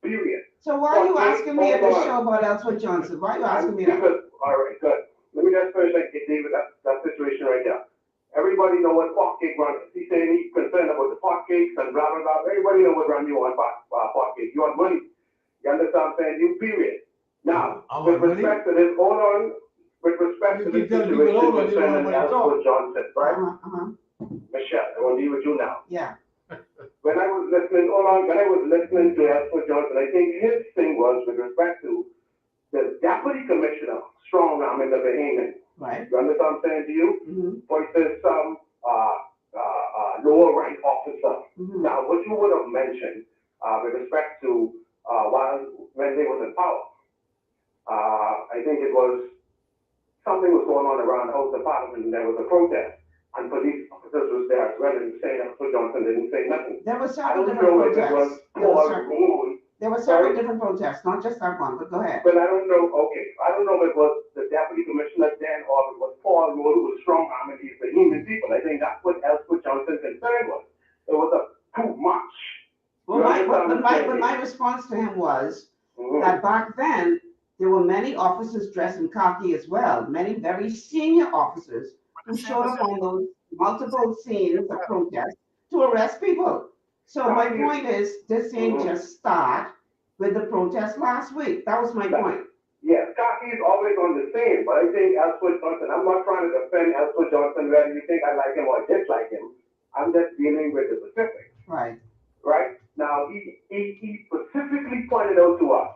Period. So why are you asking me at the show about Elspeth Johnson? Why are you asking me that? All right, good. Let me just finish like David that situation right there. Everybody know what pot cake run. He's saying he's concerned about the pot cakes and blah blah blah. Everybody know what run you want pot cake. You want money. You understand what I'm saying? You period. Now, with respect to this, hold on. With respect to this situation concerning Elspeth Johnson, right? Michelle, I want to deal with you now. Yeah. When I was listening, to Elspeth Johnson, I think his thing was with respect to the deputy commissioner strong arming the Bahamian. Right. You understand what I'm saying to you? Versus some lower rank officer. Now, what you would have mentioned with respect to when they was in power, I think it was something was going on around the House of Parliament and there was a protest. And police officers was there as well, and saying Elspeth Johnson didn't say nothing. There were several different protests. There were several different protests, not just that one, but go ahead. But I don't know, I don't know if it was the deputy commissioner then or if it was Paul Rowe who was strong arming these Bahamian people. I think that's what Elspeth Johnson's concern was. It was too much. Well, my response to him was that back then, there were many officers dressed in khaki as well, many very senior officers who showed up on those multiple scenes of protest to arrest people. So my point is, this ain't just start with the protest last week. That was my point. Yes, khaki is always on the same, but I think Elspeth Johnson, I'm not trying to defend Elspeth Johnson whether you think I like him or dislike him. I'm just dealing with the specifics. Right. Right? Now, he specifically pointed out to us,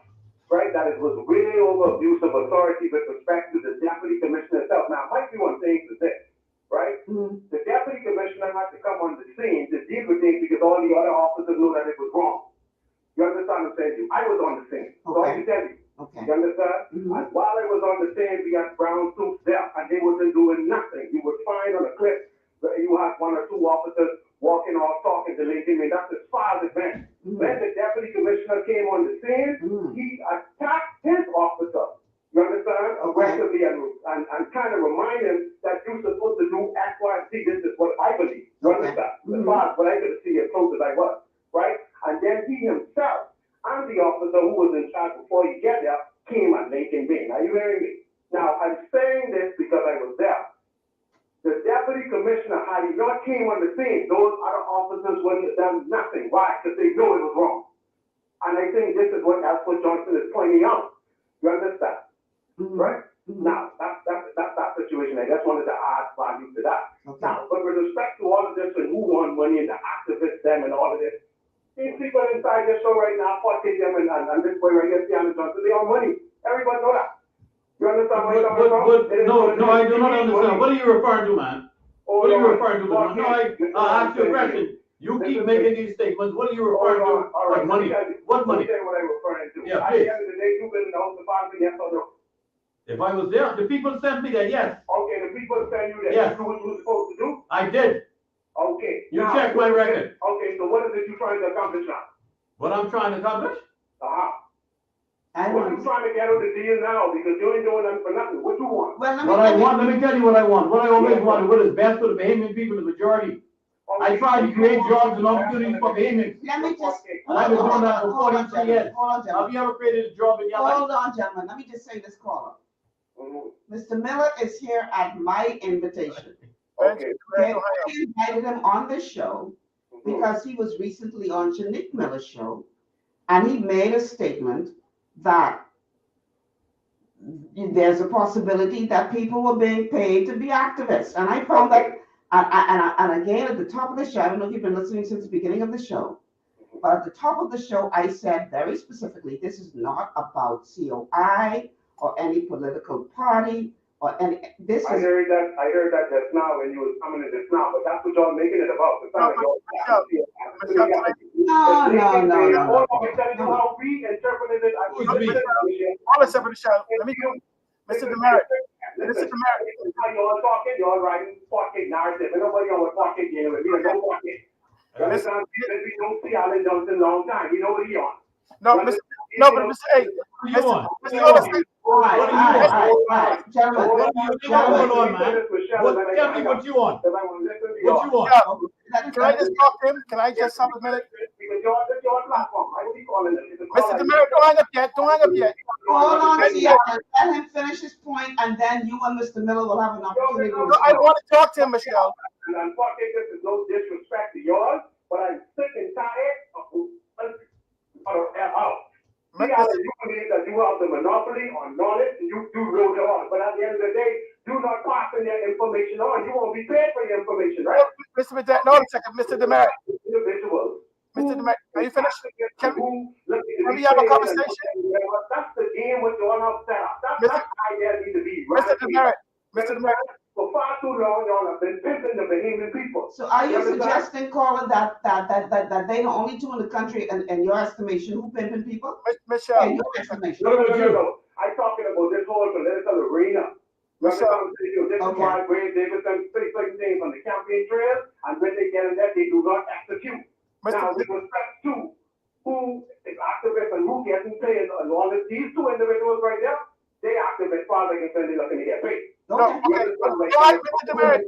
right, that it was way over abuse of authority with respect to the deputy commissioner itself. Now, might be one thing to this, right? The deputy commissioner had to come on the scene to deal with things because all the other officers knew that it was wrong. You understand what I'm saying? I was on the scene, so I can tell you. Okay. You understand? And while I was on the scene, we had brown suits there, and they wasn't doing nothing. You would find on a clip that you had one or two officers walking off talking to Lady May. That's as far as it went. When the deputy commissioner came on the scene, he attacked his officer. You understand? Aggressively and kind of remind him that you're supposed to do X, Y, and Z. This is what I believe. You understand? As far as what I could see as close as I was. Right? And then he himself and the officer who was in charge before you get there came at Lincoln Bay. Now you hearing me? Now I'm saying this because I was there. The deputy commissioner, had he not came on the scene, those other officers wouldn't have done nothing. Why? Because they know it was wrong. And I think this is what Elspeth Johnson is pointing out. You understand? Right? Now, that's that situation. I just wanted to add value to that. Now, but with respect to all of this and who won money and the activists, them and all of this, these people inside the show right now, fucking them and this boy right here, Tiana Johnson, they on money. Everybody know that. You understand what I'm talking about? No, I do not understand. What are you referring to, man? What are you referring to? No, I asked you a question. You keep making these statements. What are you referring to? What money? What money? Let me tell you what I'm referring to. Yeah, At please. the end of the day, you've been in the House of Parliament, yes or no? If I was there, the people sent me there, yes. Okay, the people sent you there. Yes. You do what you were supposed to do? I did. Okay. You check my record. Okay, so what is it you're trying to accomplish now? What I'm trying to accomplish? What are you trying to get out of the deal now? Because you ain't doing nothing for nothing. What you want? What I want, let me tell you what I want. What I always wanted, what is best for the Bahamian people, the majority. I try to create jobs and opportunities for Bahamians. Let me just. And I've been doing that for 43 years. Have you ever created a job in your life? Hold on, gentlemen. Let me just say this, caller. Mr. Miller is here at my invitation. Okay. I invited him on this show because he was recently on Janique Miller's show, and he made a statement that there's a possibility that people were being paid to be activists. And I found that, and again, at the top of the show, I don't know if you've been listening since the beginning of the show, but at the top of the show, I said very specifically, this is not about COI or any political party or any. This I heard that just now when you was coming in just now, but that's what y'all making it about. It's not No. How we interpreted it. Hold on a second, Michelle. Let me go. Mr. Demerit. Mr. Demerit. Y'all talking, y'all writing pocket narrative. And nobody on what pocket game with. We don't know pocket. We don't see Alan Johnson long time. We know what he on. No, but Mr. A. Mr. Gentlemen, what do you going on, man? Tell me what you want. What you want? Can I just talk to him? Can I just have a minute? Mr. Demerit, don't hang up yet. Don't hang up yet. Hold on, let him finish his point, and then you and Mr. Miller will have an opportunity. No, I want to talk to him, Michelle. And I'm talking, this is no disrespect to yours, but I'm sick and tired of See, Alan, you believe that you have the monopoly on knowledge, and you do know it all. But at the end of the day, do not pass in your information on. You won't be paid for your information, right? Mr. Demerit. Individuals. Mr. Demerit, are you finished? Can we have a conversation? That's the game with y'all have set up. That's how there need to be. Right? Mr. Demerit. For far too long, y'all have been pimping the Bahamian people. So are you suggesting, Colin, that they the only two in the country, in your estimation, who pimping people? Michelle. In your estimation. No. I'm talking about this whole political arena. This is why Greg Davidson pretty things on the campaign trail, and when they get in there, they do not execute. Now, with respect to who is activist and who gets in play, and all of these two individuals right there, they activist, far as they can say they're looking to get paid. Okay. Mr. Demerit.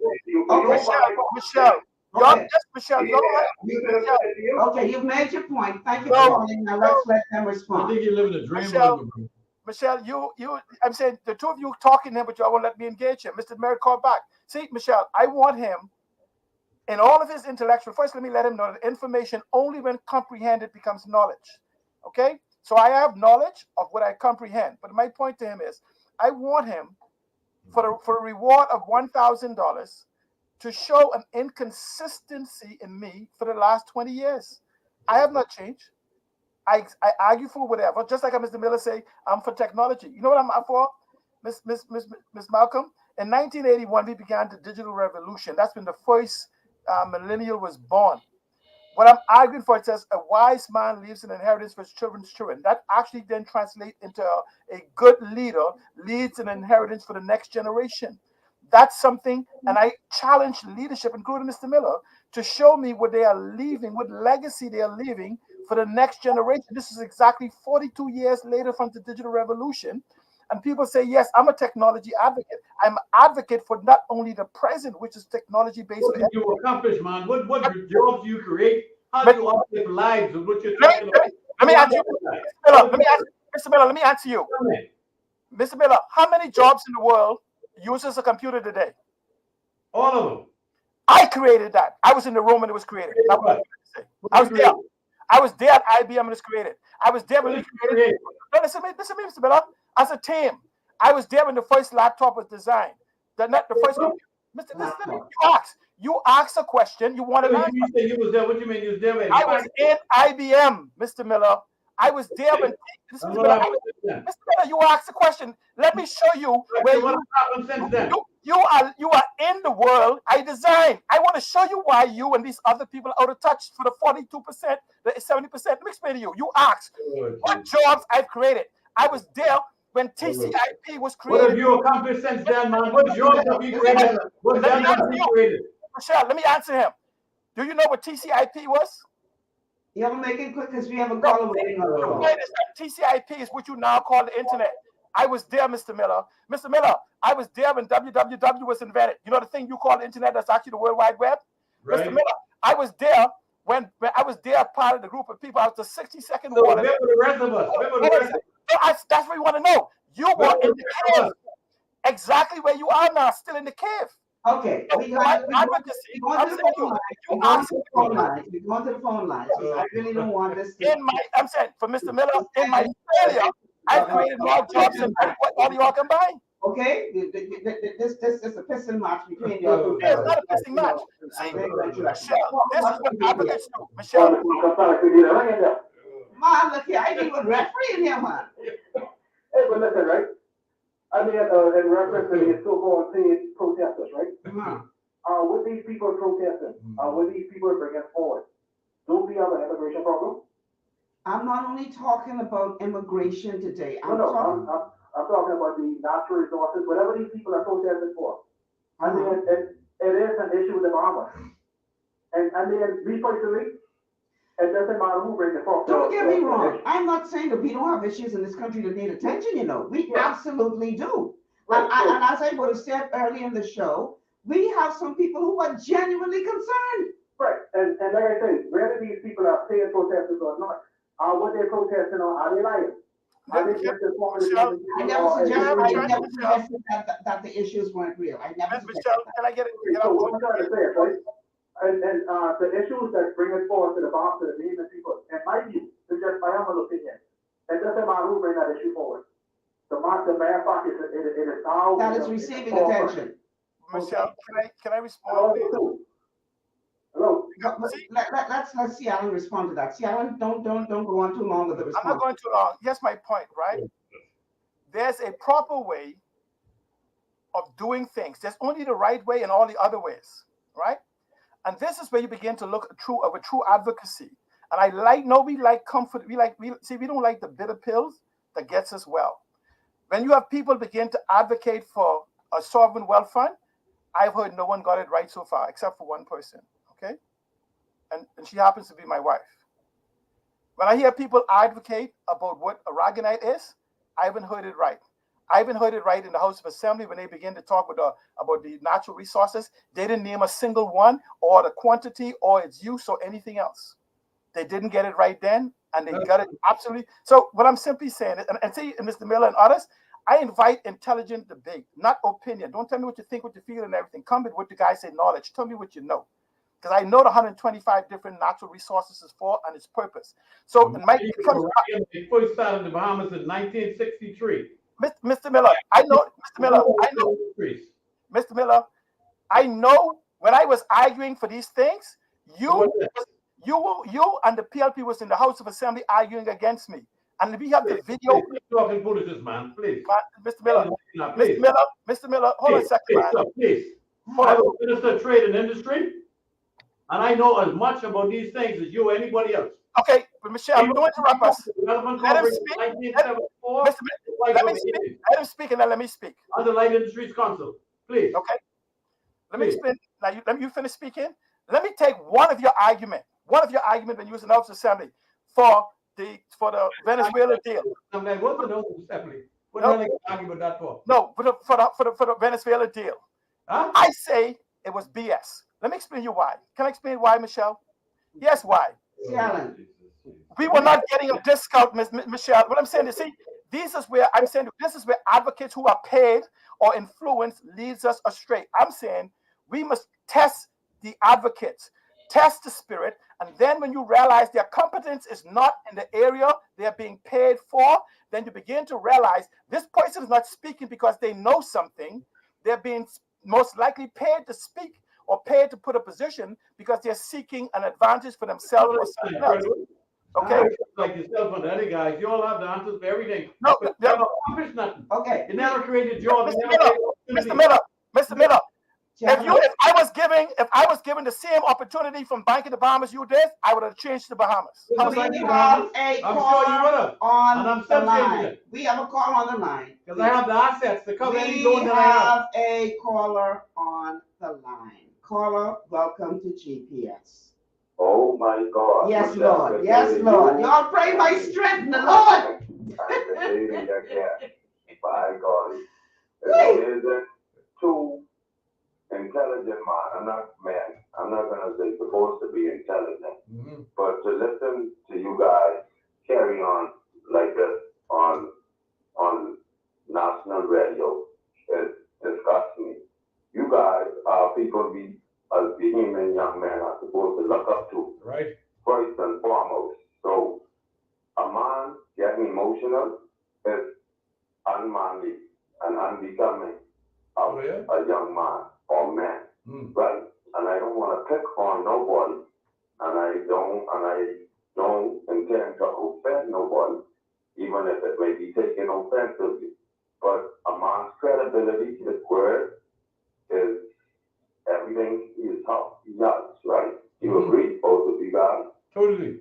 Michelle. Okay, you've made your point. Thank you for calling. Now let's let them respond. I think you live in a dream. Michelle, I'm saying the two of you talking here, but y'all won't let me engage him. Mr. Demerit called back. See, Michelle, I want him in all of his intellectual. First, let me let him know that information only when comprehended becomes knowledge. Okay? So I have knowledge of what I comprehend. But my point to him is, I want him for a reward of $1,000 to show an inconsistency in me for the last 20 years. I have not changed. I argue for whatever, just like Mr. Miller say, I'm for technology. You know what I'm for, Miss Malcolm? In 1981, we began the digital revolution. That's when the first millennial was born. What I'm arguing for, it says a wise man leaves an inheritance for his children's children. That actually then translates into a good leader leads an inheritance for the next generation. That's something, and I challenge leadership, including Mr. Miller, to show me what they are leaving, what legacy they are leaving for the next generation. This is exactly 42 years later from the digital revolution. And people say, yes, I'm a technology advocate. I'm an advocate for not only the present, which is technology-based. What did you accomplish, man? What jobs do you create? How do you uplift lives with what you're talking about? Let me answer you. Mr. Miller, let me answer you. Mr. Miller, how many jobs in the world uses a computer today? All of them. I created that. I was in the room when it was created. I was there. I was there at IBM when it was created. I was there when it was created. No, listen to me, Mr. Miller. As a team, I was there when the first laptop was designed. The first computer. You ask a question. You want to answer. You say you was there. What do you mean you was there? I was in IBM, Mr. Miller. I was there when. Mr. Miller, you asked a question. Let me show you where you are in the world. I designed. I want to show you why you and these other people are out of touch for the 42%, the 70%. Let me explain to you. You asked what jobs I've created. I was there when TCIP was created. What have you accomplished since then, man? What jobs have you created? What jobs have you created? Michelle, let me answer him. Do you know what TCIP was? You have to make it quick because we have a call waiting on the phone. TCIP is what you now call the internet. I was there, Mr. Miller. Mr. Miller, I was there when www was invented. You know the thing you call the internet that's actually the World Wide Web? Right. Mr. Miller, I was there when I was there part of the group of people. I was the 60-second so water. Where were the rest of us? That's what you want to know. You were in the cave. Exactly where you are now, still in the cave. Okay. We're going to the phone lines. I really don't want this. I'm saying, for Mr. Miller, in my failure, I've created more jobs than all y'all combined. Okay? This is a pissing match between y'all. It's not a pissing match. See, Michelle, this is what advocates do. Michelle. Man, look here. I ain't even refereeing here, man. Hey, but listen, right? I mean, in reference to the so-called paid protesters, right? What these people are protesting, what these people are bringing forward, do we have an immigration problem? I'm not only talking about immigration today. I'm talking about the natural resources, whatever these people are protesting for. I mean, it is an issue with the Bahamas. And I mean, me personally, it doesn't matter who brings the fork. Don't get me wrong. I'm not saying that we don't have issues in this country that need attention, you know. We absolutely do. Right. And as I would have said earlier in the show, we have some people who are genuinely concerned. Right. And like I said, whether these people are paid protesters or not, what they're protesting on, are they lying? Are they just I never suggested that the issues weren't real. I never suggested that. Can I get it? So what I'm trying to say is, right? And the issues that bring us forward to the Bahamas, to the Bahamian people, in my view, it's just my humble opinion, it doesn't matter who bring that issue forward. The matter of fact is it is now that is receiving attention. Michelle, can I respond? Hello. Let's see Alan respond to that. See Alan, don't go on too long with the response. I'm not going too long. Here's my point, right? There's a proper way of doing things. There's only the right way and all the other ways, right? And this is where you begin to look at a true advocacy. And we like comfort. We don't like the bitter pills that gets us well. When you have people begin to advocate for a sovereign wealth fund, I've heard no one got it right so far, except for one person, okay? And she happens to be my wife. When I hear people advocate about what Aragonite is, I haven't heard it right. I haven't heard it right in the House of Assembly when they begin to talk about the natural resources. They didn't name a single one, or the quantity, or its use, or anything else. They didn't get it right then, and they got it absolutely. So what I'm simply saying is, and see, Mr. Miller and others, I invite intelligent debate, not opinion. Don't tell me what you think, what you feel, and everything. Come with what the guys say, knowledge. Tell me what you know. Because I know the 125 different natural resources is for and its purpose. So it might become. They first started in the Bahamas in 1963. Mr. Miller, I know, Mr. Miller, I know when I was arguing for these things, you and the PLP was in the House of Assembly arguing against me. And we have the video. Talking foolishness, man, please. Mr. Miller, hold on a second, man. Please. I'm a minister of trade and industry, and I know as much about these things as you or anybody else. Okay, but Michelle, don't interrupt us. Let him speak. Let him speak, and then let me speak. Under Light Industries Council, please. Okay. Let me explain. Now, let you finish speaking. Let me take one of your argument when you was in the House of Assembly for the Venezuela deal. I'm like, what's the House of Assembly? What are they arguing about that for? No, for the Venezuela deal. Huh? I say it was BS. Let me explain you why. Can I explain why, Michelle? Yes, why? We were not getting a discount, Michelle. What I'm saying is, see, this is where advocates who are paid or influenced leads us astray. I'm saying we must test the advocates, test the spirit, and then when you realize their competence is not in the area they're being paid for, then you begin to realize this person is not speaking because they know something. They're being most likely paid to speak or paid to put a position because they're seeking an advantage for themselves or something else. Okay. Like yourself and the other guys, you all have the answers for everything. No, but you never accomplished nothing. Okay. You never created jobs. Mr. Miller, if I was given the same opportunity from Bank of the Bahamas you did, I would have changed the Bahamas. We have a call on the line. We have a call on the line. Because I have the assets to cover any loan that I have. We have a caller on the line. Caller, welcome to GPS. Oh my God. Yes, Lord. Yes, Lord. Y'all pray my strength in the Lord. By God. There's two intelligent man. I'm not going to say supposed to be intelligent. But to listen to you guys carry on like this on national radio, it disgusts me. You guys are people we as Bahamian young men are supposed to look up to. Right. First and foremost. So a man getting emotional is unmanly and unbecoming of a young man or man. Right? And I don't want to pick on nobody, and I don't intend to offend nobody, even if it may be taken offensively. But a man think is how yes, right? You agree, both of you guys? Totally.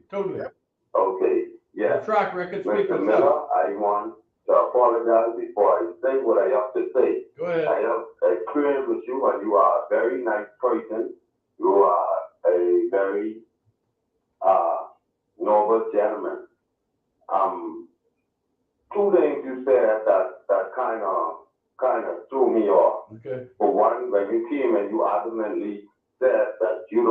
Okay, yes. The track record speaks for Mr. itself. Miller, I want to apologize before I say what I have to say. Go ahead. I have experience with you, and you are a very nice person. You are a very noble gentleman. Two things you said that kind of threw me off. Okay. For one, when you came and you adamantly said that you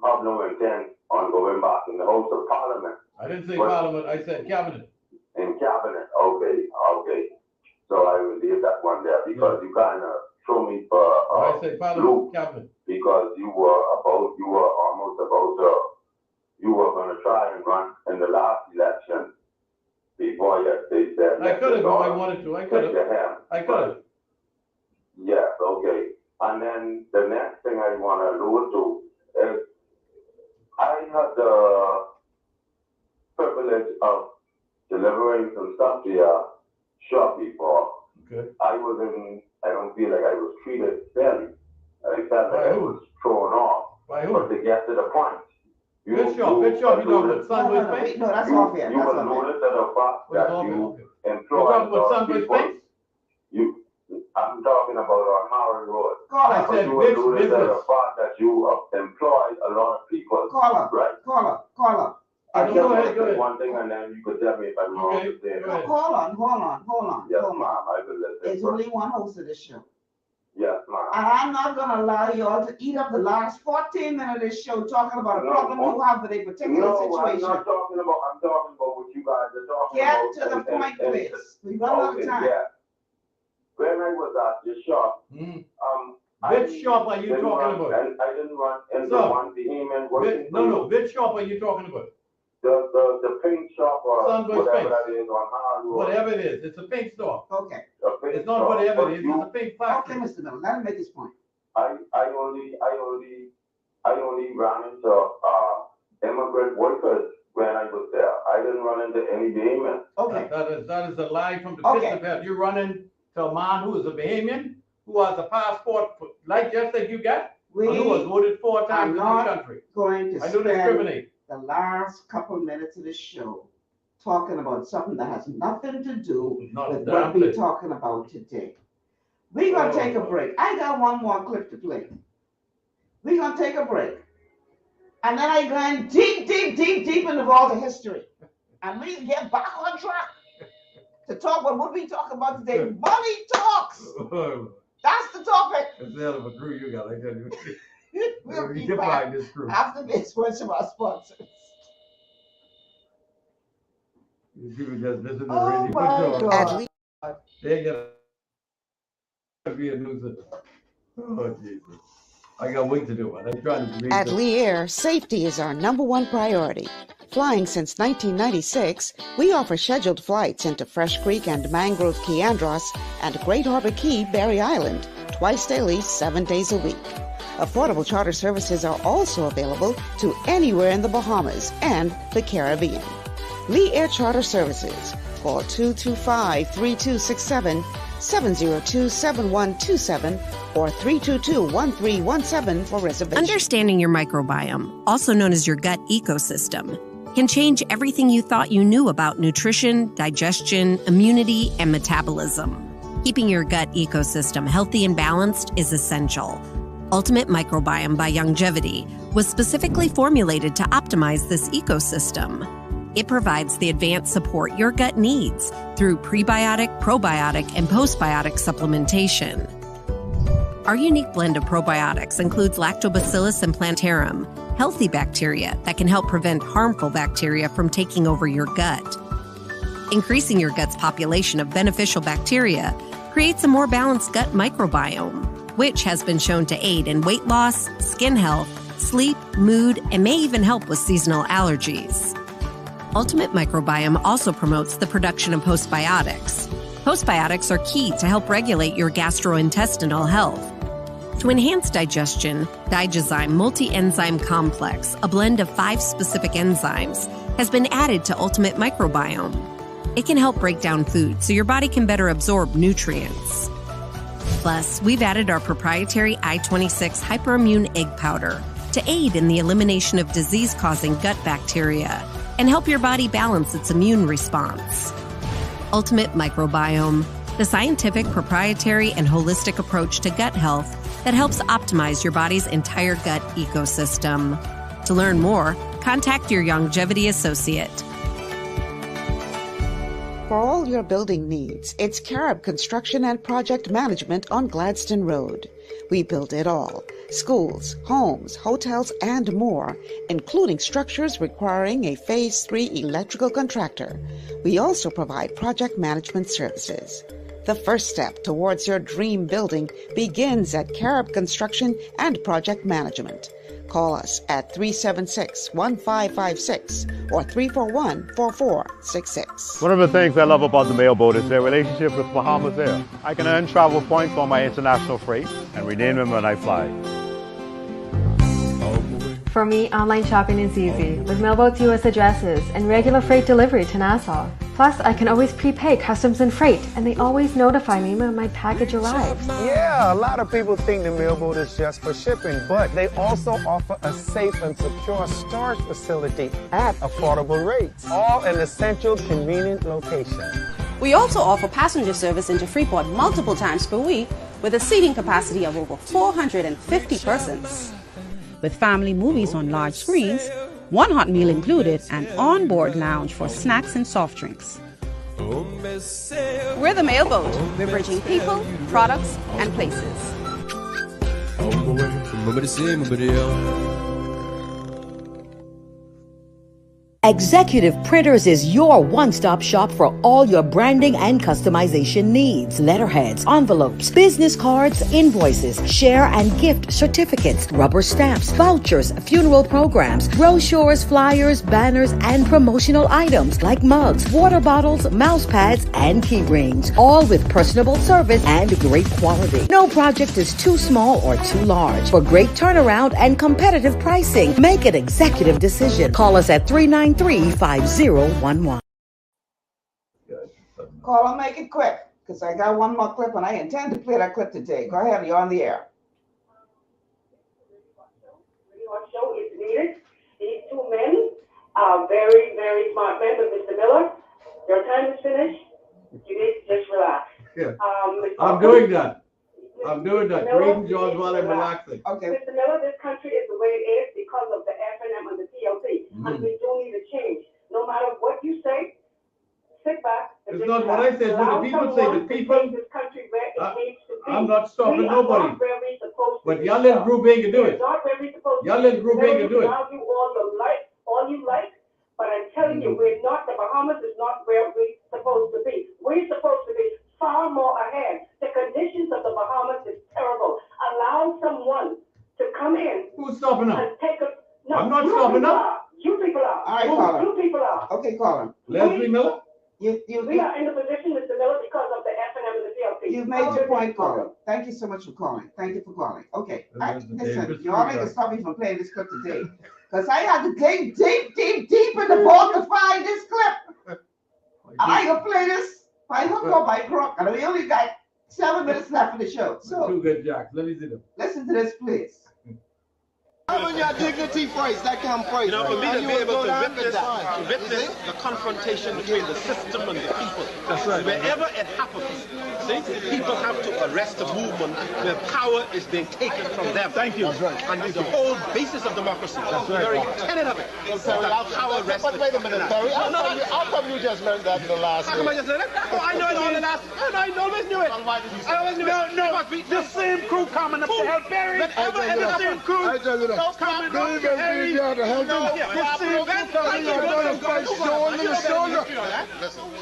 have no intent on going back in the House of Parliament. I didn't say Parliament, I said Cabinet. In Cabinet, okay. So I will leave that one there because you kind of threw me for I said Parliament, Cabinet. because you were almost about to, you were going to try and run in the last election before they said. I could have if I wanted to. I could have. Yes, okay. And then the next thing I want to allude to is I had the privilege of delivering some stuff to your shop before. Okay. I don't feel like I was treated fairly. I felt like I was thrown off. By who? But to get to the point. Which shop you talking about? Sunway Space? No, that's off here. You alluded to the fact that you employed. You're talking about Sunway Space? I'm talking about on Howard Road. I said you which alluded to business? the fact that you employed a lot of people. Right? Call up. I just want to go say ahead. one thing and then you could tell me if I'm wrong to say it. Hold on. Yes, ma'am. I will listen. There's only one host of this show. Yes, ma'am. And I'm not going to allow you all to eat up the last 14 minutes of this show talking about a problem you have with a particular situation. I'm talking about what you guys are talking Get about. to the point, please. We've got a lot of time. Yeah. When I was at your shop, Which shop are you talking about? I didn't run into Sir, one vehement working. No, which shop are you talking about? The paint shop or Sunway whatever Space. that is on Howard Road. Whatever it is, it's a paint store. Okay. It's not whatever it is, it's a paint factory. Okay, Mr. Miller, let him make his point. I only ran into immigrant workers when I was there. I didn't run into any Bahamians. Okay. That is a lie from the pits of hell. You run into a man who is a Bahamian, who has a passport like just like you got, and who was voted 4 times in this country. Going to I don't discriminate. the last couple minutes of the show talking about something that has nothing to do with what we're talking about today. We're going to take a break. I got one more clip to play. We're going to take a break. And then I go deep into all the history. And we get back on track to talk about what we talk about today. Money talks. That's the topic. That's the hell of a crew you got, I tell you. We'll be Get back by this crew. after this word from our sponsors. You people just listen to the Oh radio. my God. They gotta be a nuisance. Oh, Jesus. I got work to do. I'm trying to At Lee Air, safety is our #1 priority. Flying since 1996, we offer scheduled flights into Fresh Creek and Mangrove Key Andros and Great Harbor Key, Berry Island, twice daily, 7 days a week. Affordable charter services are also available to anywhere in the Bahamas and the Caribbean. Lee Air Charter Services. Call 225-3267, 702-7127, or 322-1317 for reservations. Understanding your microbiome, also known as your gut ecosystem, can change everything you thought you knew about nutrition, digestion, immunity, and metabolism. Keeping your gut ecosystem healthy and balanced is essential. Ultimate Microbiome by Longevity was specifically formulated to optimize this ecosystem. It provides the advanced support your gut needs through prebiotic, probiotic, and postbiotic supplementation. Our unique blend of probiotics includes Lactobacillus and Plantarum, healthy bacteria that can help prevent harmful bacteria from taking over your gut. Increasing your gut's population of beneficial bacteria creates a more balanced gut microbiome, which has been shown to aid in weight loss, skin health, sleep, mood, and may even help with seasonal allergies. Ultimate Microbiome also promotes the production of postbiotics. Postbiotics are key to help regulate your gastrointestinal health. To enhance digestion, Digizyme Multi-Enzyme Complex, a blend of 5 specific enzymes, has been added to Ultimate Microbiome. It can help break down food so your body can better absorb nutrients. Plus, we've added our proprietary I-26 hyperimmune egg powder to aid in the elimination of disease-causing gut bacteria and help your body balance its immune response. Ultimate Microbiome, the scientific, proprietary, and holistic approach to gut health that helps optimize your body's entire gut ecosystem. To learn more, contact your Longevity associate. For all your building needs, it's Carib Construction and Project Management on Gladstone Road. We build it all: schools, homes, hotels, and more, including structures requiring a Phase 3 electrical contractor. We also provide project management services. The first step towards your dream building begins at Carib Construction and Project Management. Call us at 376-1556 or 341-4466. One of the things I love about the mailboat is their relationship with Bahamas Air. I can earn travel points on my international freight and redeem them when I fly. For me, online shopping is easy with Mailboat's U.S. addresses and regular freight delivery to Nassau. Plus, I can always prepay customs and freight, and they always notify me when my package arrives. Yeah, a lot of people think the Mailboat is just for shipping, but they also offer a safe and secure storage facility at affordable rates, all in a central, convenient location. We also offer passenger service into Freeport multiple times per week with a seating capacity of over 450 persons. With family movies on large screens, one hot meal included, and on-board lounge for snacks and soft drinks. We're the Mailboat. We're bridging people, products, and places. Executive Printers is your one-stop shop for all your branding and customization needs. Letterheads, envelopes, business cards, invoices, share and gift certificates, rubber stamps, vouchers, funeral programs, brochures, flyers, banners, and promotional items like mugs, water bottles, mouse pads, and key rings, all with personable service and great quality. No project is too small or too large. For great turnaround and competitive pricing, make an executive decision. Call us at 393-5011. Call and make it quick, because I got one more clip and I intend to play that clip today. Go ahead, you're on the air. Show is needed. These two men are very, very smart men, but Mr. Miller, your time is finished. You need to just relax. Yeah. I'm doing that. I'm doing that. Reading George while I'm relaxing. Okay. Mr. Miller, this country is the way it is because of the FNM and the TLC. And we do need a change. No matter what you say, sit back. It's not what I said. What the people say. The people. This country where it needs to be. I'm not stopping nobody. But y'all let Group A do it. Y'all let Group A do it. Argue all you like. But I'm telling you, we're not. The Bahamas is not where we're supposed to be. We're supposed to be far more ahead. The conditions of the Bahamas is terrible. Allow someone to come in. Who's stopping up? And take a. No, I'm not stopping up. You people are. All right, Colin. You people are. Okay, Colin. Leslie Miller? We are in the position, Mr. Miller, because of the FNM and the TLC. You've made your point, Colin. Thank you so much for calling. Thank you for calling. Okay. Listen, you all need to stop me from playing this clip today. Because I had to dig deep in the vault to find this clip. I can play this by hook or by crook. And we only got 7 minutes left of the show. So, too good, Jack. Let me see them. Listen to this, please. Having your dignity first, that can first. You know, for me to be able to witness the confrontation between the system and the people. That's right. Wherever it happens, see, the people have to arrest the movement where power is being taken from them. Thank you. That's right. And the whole basis of democracy, that's the right. very tenet of it, is that power rests. But wait a minute, Terry. How come you just learned that in the last How come I just learned that? Oh, I know it all the last. I always knew it. Why did you say I always knew it. No, the same crew coming up to help Barry. Whenever the same crew. I tell you that. Coming up to Harry. No,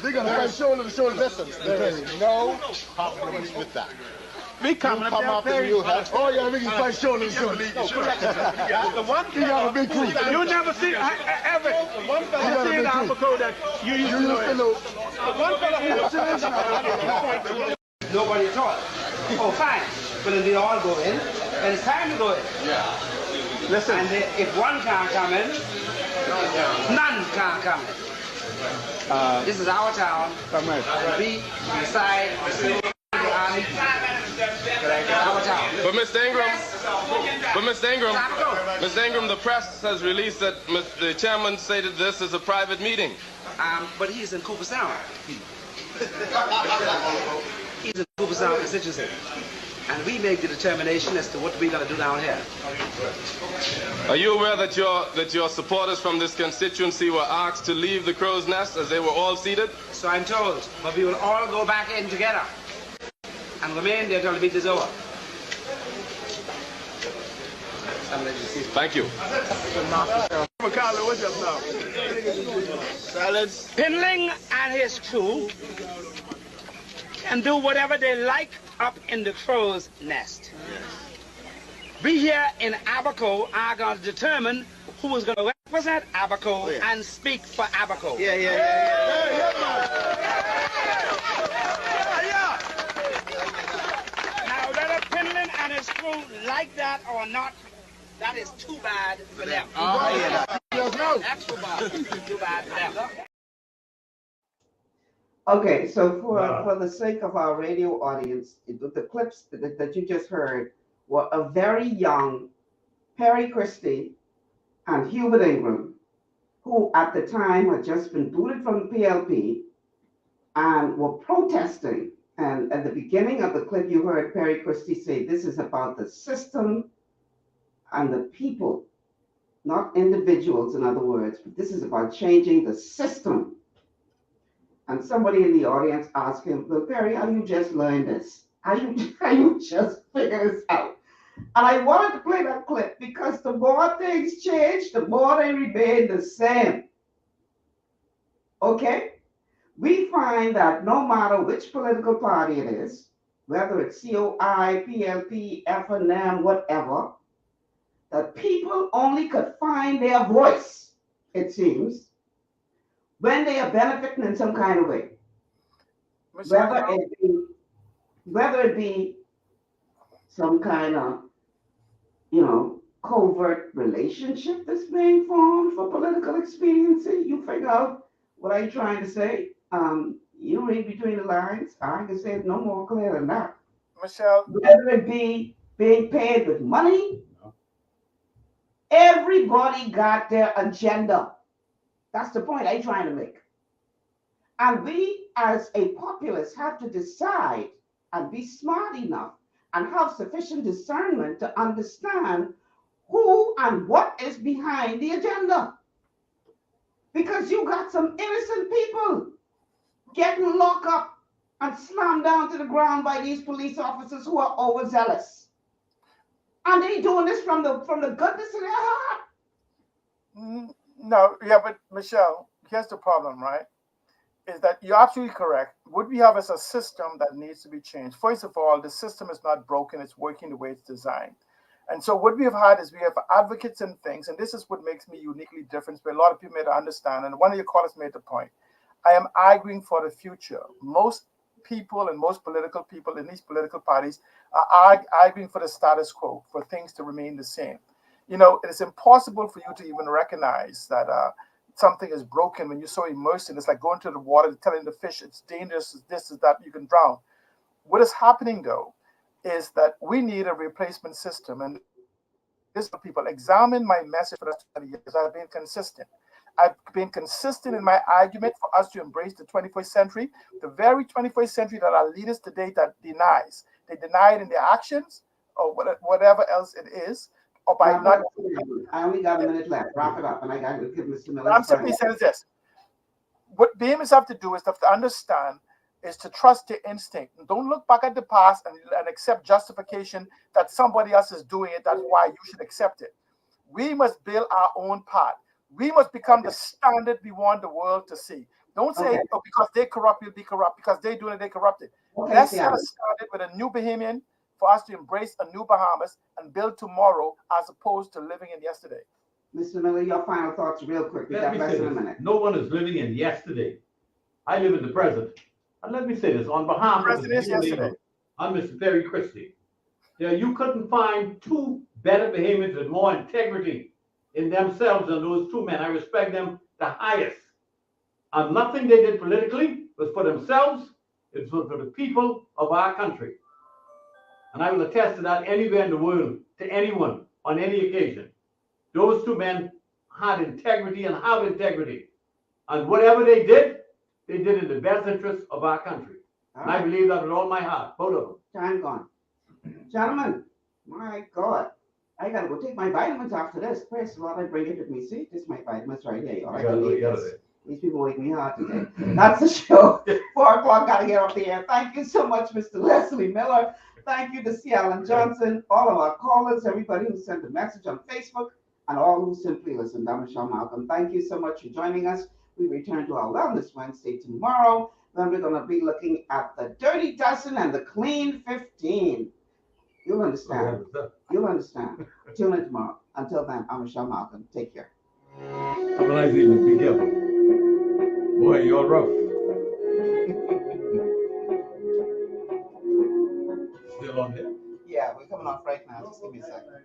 They're gonna fight shoulder to shoulder. Listen, there is no problems with that. We come up and you have. Oh yeah, we can fight shoulder to shoulder. The one you got a big crew. You never see ever. The one fella see in Albuquerque that you used to know. The one fella who nobody at all. Oh, fine. But then they all go in, and it's time to go in. Yeah. Listen. And if one can't come in, none can't come in. This is our town. We decide the army. But Mr. Ingram, the press has released that the chairman stated this is a private meeting. But he's in Cooper Sound. He's in Cooper Sound constituency. And we make the determination as to what we're going to do down here. Are you aware that your supporters from this constituency were asked to leave the Crow's Nest as they were all seated? So I'm told, but we will all go back in together and remain there till the meeting is over. Thank you. Pinling and his crew can do whatever they like up in the Crow's Nest. We here in Abaco are going to determine who is going to represent Abaco and speak for Abaco. Now, whether Pinling and his crew like that or not, that is too bad for them. That's too bad for them. Okay, so for the sake of our radio audience, the clips that you just heard were a very young Perry Christie and Hubert Ingram, who at the time had just been booted from the PLP and were protesting. And at the beginning of the clip, you heard Perry Christie say, this is about the system and the people, not individuals, in other words, but this is about changing the system. And somebody in the audience asked him, well, Perry, how you just learned this? How you just figure this out? And I wanted to play that clip because the more things change, the more they remain the same. Okay? We find that no matter which political party it is, whether it's COI, PLP, FNM, whatever, that people only could find their voice, it seems, when they are benefiting in some kind of way. Whether it be some kind of, covert relationship that's being formed for political expediency. You figure out what I'm trying to say. You read between the lines. I can say it no more clear than that. Michelle. Whether it be being paid with money, everybody got their agenda. That's the point I'm trying to make. And we, as a populace, have to decide and be smart enough and have sufficient discernment to understand who and what is behind the agenda. Because you got some innocent people getting locked up and slammed down to the ground by these police officers who are overzealous. And they doing this from the goodness of their heart. No, yeah, but Michelle, here's the problem, right? Is that you're absolutely correct. What we have is a system that needs to be changed. First of all, the system is not broken, it's working the way it's designed. And so what we have had is we have advocates and things, and this is what makes me uniquely different, but a lot of people may not understand, and one of your callers made the point. I am arguing for the future. Most people and most political people in these political parties are arguing for the status quo, for things to remain the same. It is impossible for you to even recognize that something is broken when you're so immersed in it. It's like going to the water, telling the fish it's dangerous, it's this, it's that, you can drown. What is happening, though, is that we need a replacement system. And this people examine my message for the last 20 years. I've been consistent. I've been consistent in my argument for us to embrace the 21st century, the very 21st century that our leaders today that denies. They deny it in their actions or whatever else it is. Or by not. I only got a minute left. Wrap it up, and I got to give Mr. Miller. I'm simply saying this. What BMS have to do is to understand is to trust your instinct. Don't look back at the past and accept justification that somebody else is doing it. That's why you should accept it. We must build our own path. We must become the standard we want the world to see. Don't say, oh, because they corrupt, you'll be corrupt. Because they're doing it, they corrupted. Let's get us started with a new Bahamian for us to embrace a new Bahamas and build tomorrow as opposed to living in yesterday. Mr. Miller, your final thoughts real quick. We got less than a minute. No one is living in yesterday. I live in the present. And let me say this on behalf of the I'm Mr. Perry Christie. You couldn't find two better Bahamians with more integrity in themselves than those two men. I respect them the highest. And nothing they did politically was for themselves. It was for the people of our country. And I will attest to that anywhere in the world, to anyone, on any occasion. Those two men had integrity and have integrity. And whatever they did in the best interest of our country. And I believe that with all my heart, both of them. Time gone. Gentlemen, my God. I gotta go take my vitamins after this. Praise the Lord, I bring it with me. See, this is my vitamins right here. All right, these people wake me hard today. That's the show. 4 o'clock, gotta get off the air. Thank you so much, Mr. Leslie Miller. Thank you to C. Allen Johnson, all of our callers, everybody who sent a message on Facebook, and all who simply listened. I'm Michelle Malcolm. Thank you so much for joining us. We return to our Wellness Wednesday tomorrow. Then we're going to be looking at the Dirty Dozen and the Clean 15. You'll understand. You'll understand. Tune in tomorrow. Until then, I'm Michelle Malcolm. Take care. Have a nice evening. Be careful. Boy, you're rough. Still on there? Yeah, we're coming off right now. Just give me a second.